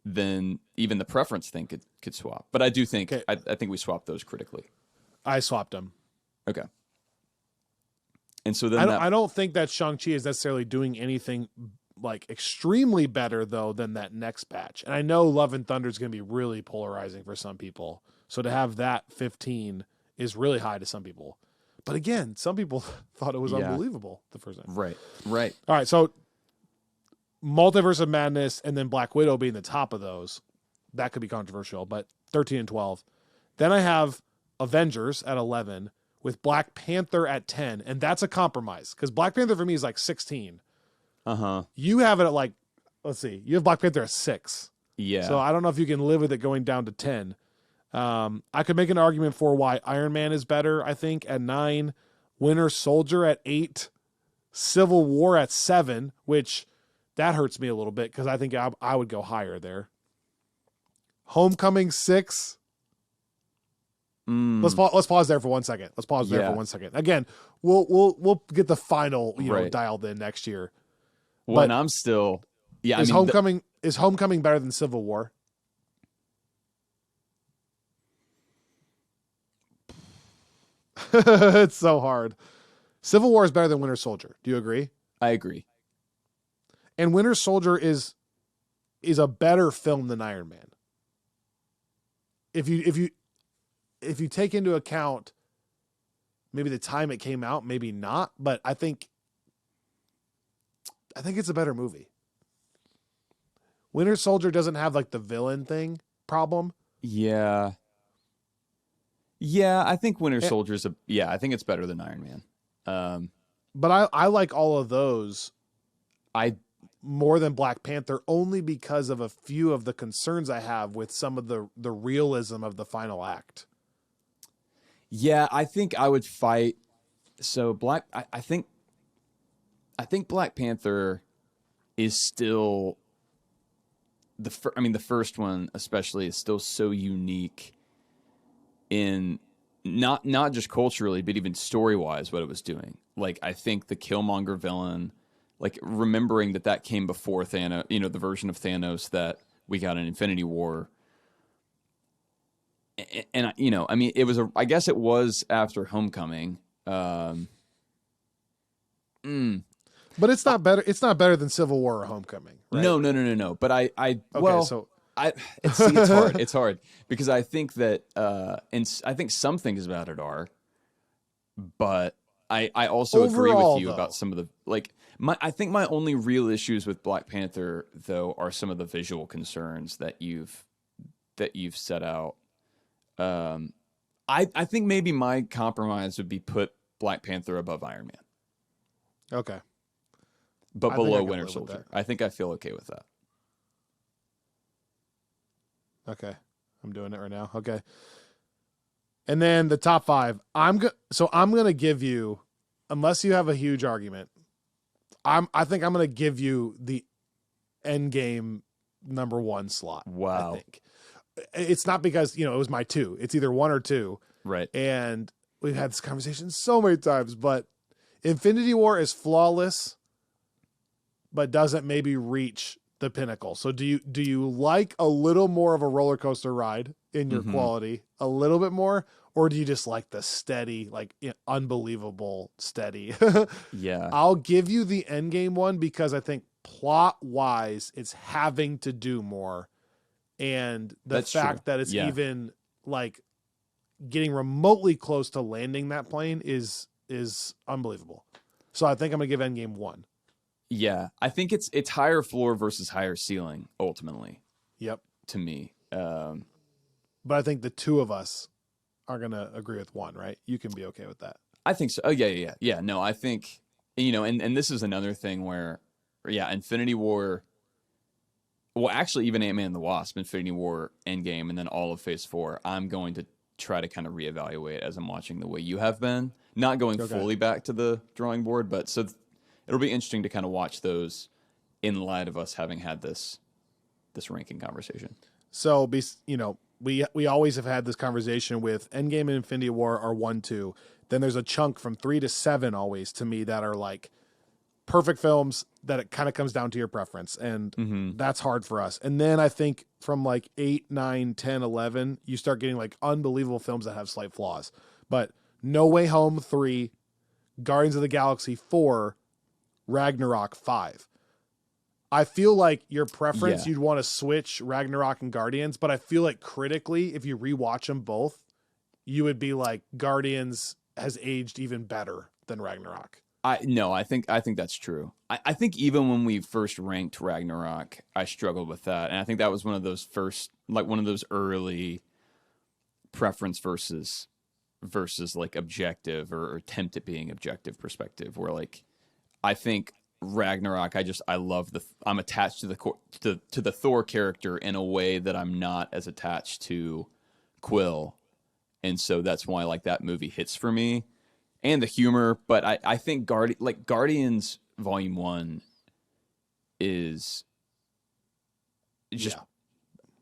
Speaker 1: then even the preference thing could swap. But I do think I think we swapped those critically.
Speaker 2: I swapped them.
Speaker 1: Okay. And so then
Speaker 2: I don't think that Shang-Chi is necessarily doing anything like extremely better though than that next batch. And I know Love and Thunder is going to be really polarizing for some people. So to have that 15 is really high to some people. But again, some people thought it was unbelievable the first time.
Speaker 1: Right.
Speaker 2: All right, so Multiverse of Madness and then Black Widow being the top of those, that could be controversial, but 13 and 12. Then I have Avengers at 11 with Black Panther at 10, and that's a compromise because Black Panther for me is like 16. You have it at like, let's see, you have Black Panther at 6.
Speaker 1: Yeah.
Speaker 2: So I don't know if you can live with it going down to 10. I could make an argument for why Iron Man is better, I think, at 9, Winter Soldier at 8, Civil War at 7, which that hurts me a little bit because I think I would go higher there. Homecoming 6. Let's pause there for 1 second. Let's pause there for 1 second. Again, we'll get the final dialed in next year.
Speaker 1: When I'm still
Speaker 2: is Homecoming better than Civil War? It's so hard. Civil War is better than Winter Soldier. Do you agree?
Speaker 1: I agree.
Speaker 2: And Winter Soldier is a better film than Iron Man. If you take into account maybe the time it came out, maybe not, but I think it's a better movie. Winter Soldier doesn't have like the villain thing problem.
Speaker 1: Yeah. Yeah, I think Winter Soldier's I think it's better than Iron Man.
Speaker 2: But I like all of those more than Black Panther only because of a few of the concerns I have with some of the realism of the final act.
Speaker 1: Yeah, I think I would fight. So I think Black Panther is still the first one especially is still so unique in not just culturally, but even story-wise what it was doing. Like, I think the Killmonger villain, like remembering that came before Thanos, the version of Thanos that we got in Infinity War. And it was I guess it was after Homecoming.
Speaker 2: But it's not better. It's not better than Civil War or Homecoming. Right?
Speaker 1: No. But it's hard. It's hard because I think that, and I think some things about it are, but I also agree with you about some of the I think my only real issues with Black Panther though are some of the visual concerns that you've set out. I think maybe my compromise would be put Black Panther above Iron Man.
Speaker 2: Okay.
Speaker 1: But below Winter Soldier. I think I feel okay with that.
Speaker 2: Okay. I'm doing it right now. Okay. And then the top 5. I'm going to give you, unless you have a huge argument, I think I'm going to give you the Endgame number 1 slot.
Speaker 1: Wow.
Speaker 2: I think. It's not because, it was my 2. It's either 1 or 2.
Speaker 1: Right.
Speaker 2: And we've had this conversation so many times, but Infinity War is flawless, but doesn't maybe reach the pinnacle. So do you like a little more of a roller coaster ride in your quality, a little bit more, or do you just like the steady, unbelievable steady?
Speaker 1: Yeah.
Speaker 2: I'll give you the Endgame one because I think plot wise, it's having to do more. And the fact that it's even getting remotely close to landing that plane is unbelievable. So I think I'm gonna give Endgame 1.
Speaker 1: Yeah, I think it's higher floor versus higher ceiling ultimately.
Speaker 2: Yep.
Speaker 1: To me,
Speaker 2: but I think the two of us are gonna agree with 1, right? You can be okay with that.
Speaker 1: I think so. Oh yeah. No, I think and this is another thing where, Infinity War. Well, actually, even Ant-Man and the Wasp, Infinity War, Endgame, and then all of Phase 4, I'm going to try to kind of reevaluate as I'm watching the way you have been. Not going fully back to the drawing board, but so it'll be interesting to kind of watch those in light of us having had this ranking conversation.
Speaker 2: So, we always have had this conversation with Endgame and Infinity War are 1, 2. then there's a chunk from 3 to 7 always to me that are like perfect films that it kind of comes down to your preference. And that's hard for us. And then I think from like 8, 9, 10, 11, you start getting like unbelievable films that have slight flaws. But No Way Home 3, Guardians of the Galaxy 4, Ragnarok 5. I feel like your preference, you'd want to switch Ragnarok and Guardians, but I feel like critically, if you rewatch them both, you would be like Guardians has aged even better than Ragnarok.
Speaker 1: I think that's true. I think even when we first ranked Ragnarok, I struggled with that, and I think that was one of those early preference versus like objective or attempt at being objective perspective, where like I think Ragnarok, I'm attached to the Thor character in a way that I'm not as attached to Quill, and so that's why like that movie hits for me. And the humor, but I think Guardians Volume 1 is just.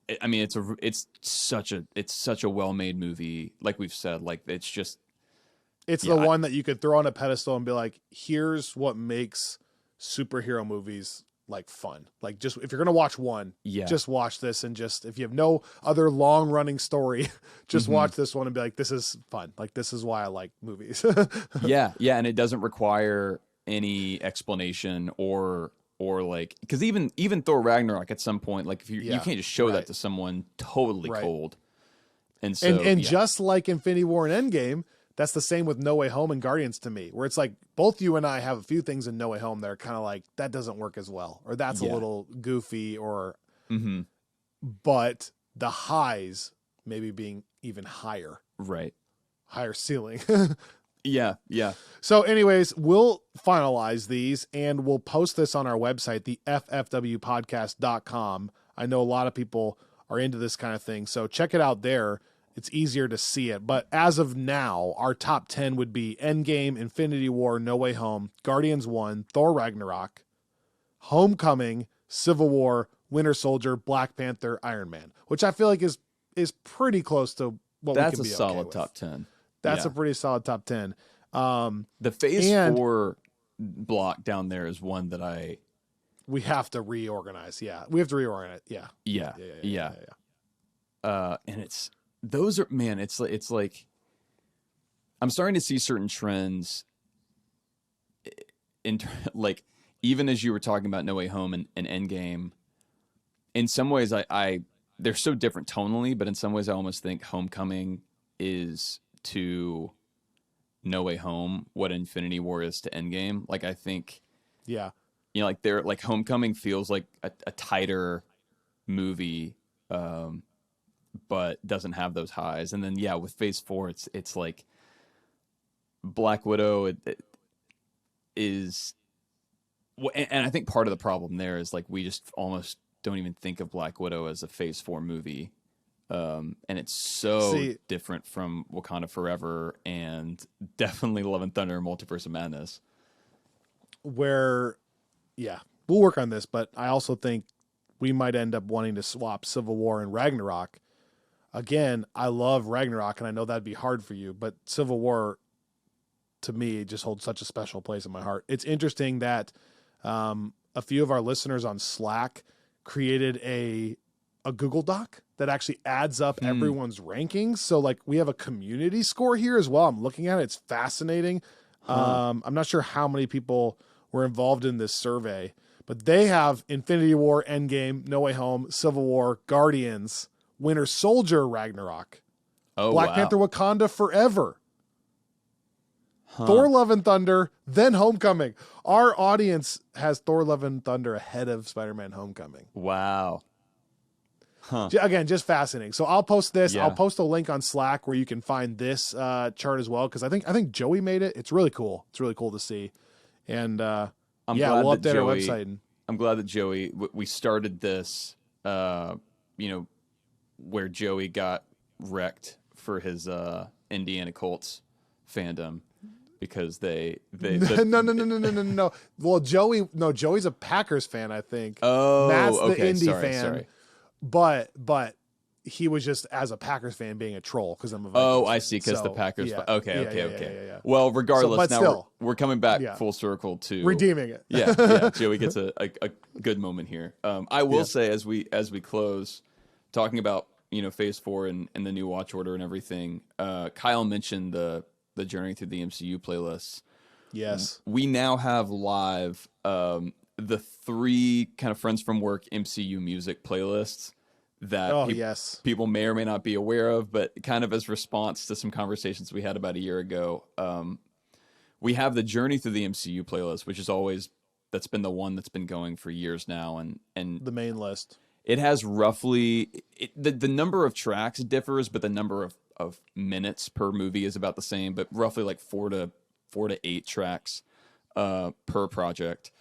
Speaker 1: Yeah. I mean, it's such a well-made movie. Like we've said, like it's
Speaker 2: the one that you could throw on a pedestal and be like, here's what makes superhero movies like fun. Like, just if you're gonna watch one, just watch this, and just if you have no other long running story, just watch this one and be like, this is fun. Like, this is why I like movies.
Speaker 1: yeah, and it doesn't require any explanation or like, because even Thor Ragnarok at some point, like if you can't just show that to someone totally cold. And so
Speaker 2: just like Infinity War and Endgame, that's the same with No Way Home and Guardians to me, where it's like both you and I have a few things in No Way Home that are kind of like, that doesn't work as well, or that's a little goofy, or but the highs maybe being even higher.
Speaker 1: Right.
Speaker 2: Higher ceiling.
Speaker 1: Yeah.
Speaker 2: So anyways, we'll finalize these and we'll post this on our website, the ffwpodcast.com. I know a lot of people are into this kind of thing, so check it out there. It's easier to see it. But as of now, our top 10 would be Endgame, Infinity War, No Way Home, Guardians 1, Thor Ragnarok, Homecoming, Civil War, Winter Soldier, Black Panther, Iron Man, which I feel like is pretty close to what we can be okay with.
Speaker 1: That's a solid top 10.
Speaker 2: That's a pretty solid top 10.
Speaker 1: The Phase 4 block down there is one that
Speaker 2: we have to reorganize. Yeah. We have to reorganize. Yeah.
Speaker 1: And it's like I'm starting to see certain trends in like, even as you were talking about No Way Home and Endgame, in some ways they're so different tonally, but in some ways I almost think Homecoming is to No Way Home what Infinity War is to Endgame. Like, I think, like they're like, Homecoming feels like a tighter movie, but doesn't have those highs. And then with Phase 4, it's like Black Widow is, and I think part of the problem there is like we just almost don't even think of Black Widow as a Phase 4 movie. And it's so different from Wakanda Forever and definitely Love and Thunder and Multiverse of Madness.
Speaker 2: Where, we'll work on this, but I also think we might end up wanting to swap Civil War and Ragnarok. Again, I love Ragnarok, and I know that'd be hard for you, but Civil War, to me, just holds such a special place in my heart. It's interesting that a few of our listeners on Slack created a Google Doc that actually adds up everyone's rankings. So like we have a community score here as well. I'm looking at it. It's fascinating. I'm not sure how many people were involved in this survey, but they have Infinity War, Endgame, No Way Home, Civil War, Guardians, Winter Soldier, Ragnarok, Black Panther, Wakanda Forever, Thor, Love and Thunder, then Homecoming. Our audience has Thor, Love and Thunder ahead of Spider-Man Homecoming.
Speaker 1: Wow.
Speaker 2: Again, just fascinating. So I'll post this. I'll post a link on Slack where you can find this chart as well, because I think Joey made it. It's really cool. It's really cool to see. And we'll update our website.
Speaker 1: I'm glad that Joey, we started this, where Joey got wrecked for his Indiana Colts fandom. Because they no. Well, Joey's a Packers fan, I think.
Speaker 2: Matt's the Indy fan.
Speaker 1: Sorry.
Speaker 2: But he was just, as a Packers fan, being a troll because I'm a
Speaker 1: Oh,
Speaker 2: Vikings
Speaker 1: I
Speaker 2: fan.
Speaker 1: see, because the
Speaker 2: So,
Speaker 1: Packers.
Speaker 2: yeah.
Speaker 1: Okay.
Speaker 2: Yeah.
Speaker 1: Well, regardless,
Speaker 2: but
Speaker 1: now
Speaker 2: still,
Speaker 1: we're coming back
Speaker 2: yeah.
Speaker 1: full circle to
Speaker 2: redeeming it.
Speaker 1: yeah. Joey gets a good moment here. I will
Speaker 2: Yeah.
Speaker 1: say as we close, talking about Phase 4 and the new watch order and everything. Kyle mentioned the Journey Through the MCU playlists.
Speaker 2: Yes.
Speaker 1: We now have live the 3 kind of Friends from Work MCU music playlists that
Speaker 2: yes.
Speaker 1: people may or may not be aware of, but kind of as response to some conversations we had about a year ago. We have the Journey Through the MCU playlist, which is that's been the one that's been going for years now, and
Speaker 2: The main list.
Speaker 1: it has roughly the number of tracks differs, but the number of minutes per movie is about the same, but roughly like 4 to 8 tracks per project.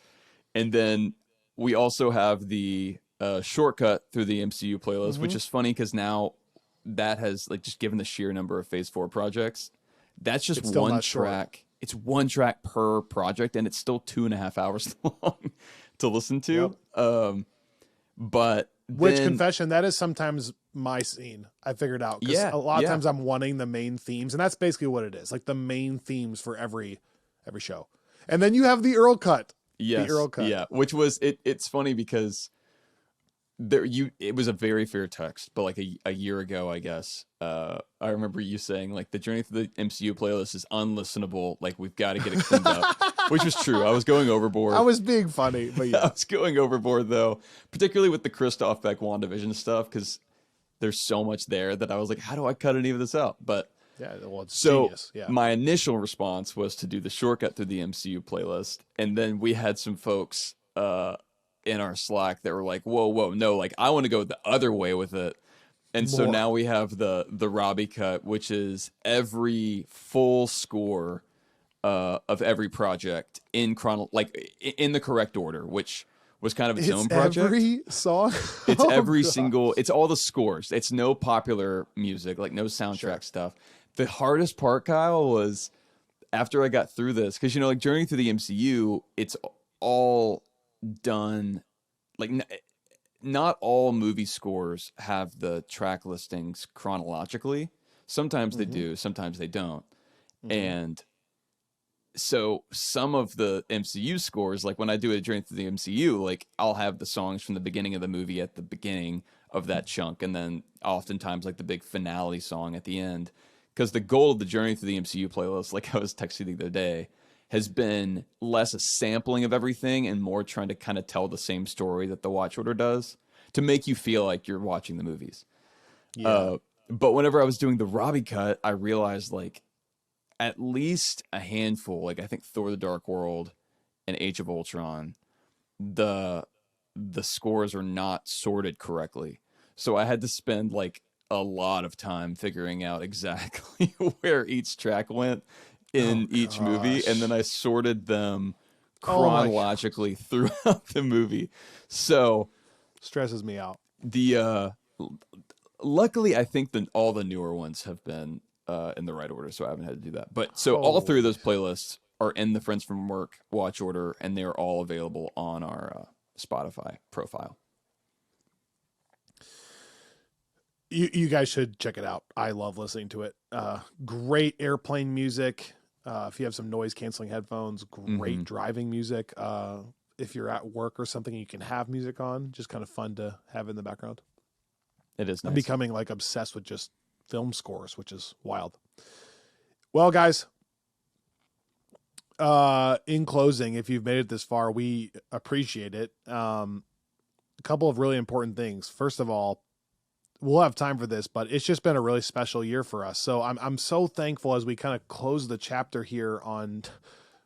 Speaker 1: And then we also have the shortcut through the MCU playlist, which is funny because now that has, like, just given the sheer number of Phase 4 projects, that's just
Speaker 2: It's still
Speaker 1: one
Speaker 2: not short.
Speaker 1: track. It's one track per project, and it's still 2.5 hours long to listen to. But
Speaker 2: Which,
Speaker 1: then,
Speaker 2: confession, that is sometimes my scene. I figured out. 'Cause
Speaker 1: Yeah,
Speaker 2: a lot of
Speaker 1: yeah.
Speaker 2: times I'm wanting the main themes, and that's basically what it is. Like the main themes for every show. And then you have the Earl cut.
Speaker 1: yes,
Speaker 2: the Earl cut.
Speaker 1: yeah, which was it's funny because it was a very fair text, but like a year ago, I guess, I remember you saying, like, the Journey Through the MCU playlist is unlistenable, like, we've got to get it cleaned up, which was true. I was going overboard.
Speaker 2: I was being funny, but
Speaker 1: I
Speaker 2: yeah.
Speaker 1: was going overboard, though, particularly with the Christoph Beck WandaVision stuff, because there's so much there that I was like, how do I cut any of this out? But
Speaker 2: Yeah, well, it's
Speaker 1: so
Speaker 2: genius. Yeah.
Speaker 1: my initial response was to do the shortcut through the MCU playlist, and then we had some folks in our Slack that were like, whoa, no, like, I want to go the other way with it. And so
Speaker 2: More.
Speaker 1: now we have the Robbie cut, which is every full score of every project in the correct order, which was kind of its own project.
Speaker 2: Every song.
Speaker 1: It's
Speaker 2: Oh,
Speaker 1: every
Speaker 2: God.
Speaker 1: single. It's all the scores. It's no popular music, like no soundtrack stuff. The hardest part, Kyle, was after I got through this, because like Journey Through the MCU, it's all done like. Not all movie scores have the track listings chronologically. Sometimes they do, sometimes they don't. And so some of the MCU scores, like when I do a Journey Through the MCU, like I'll have the songs from the beginning of the movie at the beginning of that chunk, and then oftentimes like the big finale song at the end. Because the goal of the Journey Through the MCU playlist, like I was texting the other day, has been less a sampling of everything and more trying to kind of tell the same story that the watch order does to make you feel like you're watching the movies.
Speaker 2: Yeah.
Speaker 1: But whenever I was doing the Robbie cut, I realized, like, at least a handful, like I think Thor: The Dark World and Age of Ultron, the scores are not sorted correctly. So I had to spend like a lot of time figuring out exactly where each track went in each movie, and then I sorted them chronologically throughout the movie. So
Speaker 2: Stresses me out.
Speaker 1: Luckily, I think that all the newer ones have been in the right order, so I haven't had to do that. But so all 3 of those playlists are in the Friends from Work watch order, and they're all available on our Spotify profile.
Speaker 2: You guys should check it out. I love listening to it. Great airplane music. If you have some noise canceling headphones, great driving music. If you're at work or something, you can have music on. Just kind of fun to have in the background.
Speaker 1: It is nice.
Speaker 2: I'm becoming like obsessed with just film scores, which is wild. Well, guys, in closing, if you've made it this far, we appreciate it. A couple of really important things. First of all, we'll have time for this, but it's just been a really special year for us. So I'm so thankful as we kind of close the chapter here on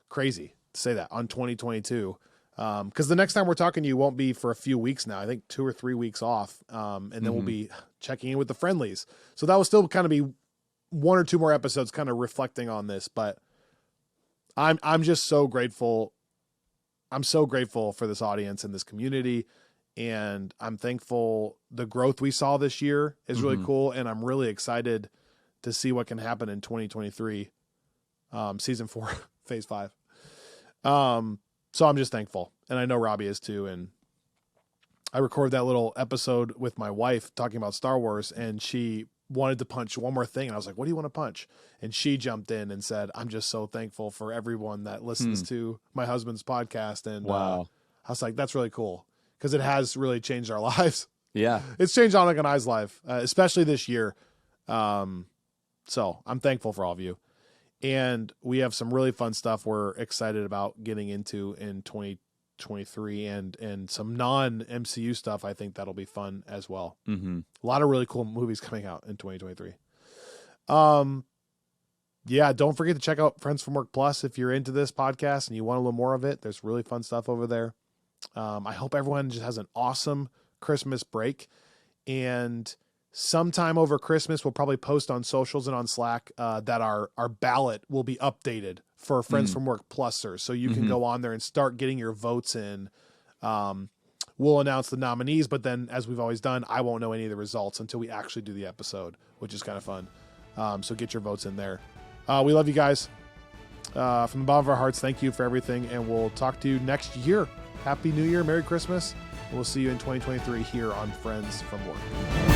Speaker 2: crazy to say that on 2022. Because the next time we're talking to you won't be for a few weeks now. I think 2 or 3 weeks off. And then we'll be checking in with the friendlies. So that will still kind of be 1 or 2 more episodes kind of reflecting on this. But I'm just so grateful. I'm so grateful for this audience and this community. And I'm thankful the growth we saw this year is really cool. And I'm really excited to see what can happen in 2023, season 4, phase 5. So I'm just thankful. And I know Robbie is too. And I recorded that little episode with my wife talking about Star Wars, and she wanted to punch one more thing. And I was like, what do you want to punch? And she jumped in and said, I'm just so thankful for everyone that listens to my husband's podcast. And
Speaker 1: Wow.
Speaker 2: I was like, that's really cool, because it has really changed our lives.
Speaker 1: Yeah.
Speaker 2: It's changed Annika and I's life, especially this year. So I'm thankful for all of you. And we have some really fun stuff we're excited about getting into in 2023, and some non-MCU stuff. I think that'll be fun as well.
Speaker 1: Mm-hmm.
Speaker 2: A lot of really cool movies coming out in 2023. Yeah, don't forget to check out Friends from Work Plus if you're into this podcast and you want a little more of it. There's really fun stuff over there. I hope everyone just has an awesome Christmas break, and sometime over Christmas, we'll probably post on socials and on Slack that our ballot will be updated for Friends from Work Plusers. So you can go on there and start getting your votes in. We'll announce the nominees, but then, as we've always done, I won't know any of the results until we actually do the episode, which is kind of fun. So get your votes in there. We love you guys. From the bottom of our hearts, thank you for everything, and we'll talk to you next year. Happy New Year, Merry Christmas. We'll see you in 2023 here on Friends from Work.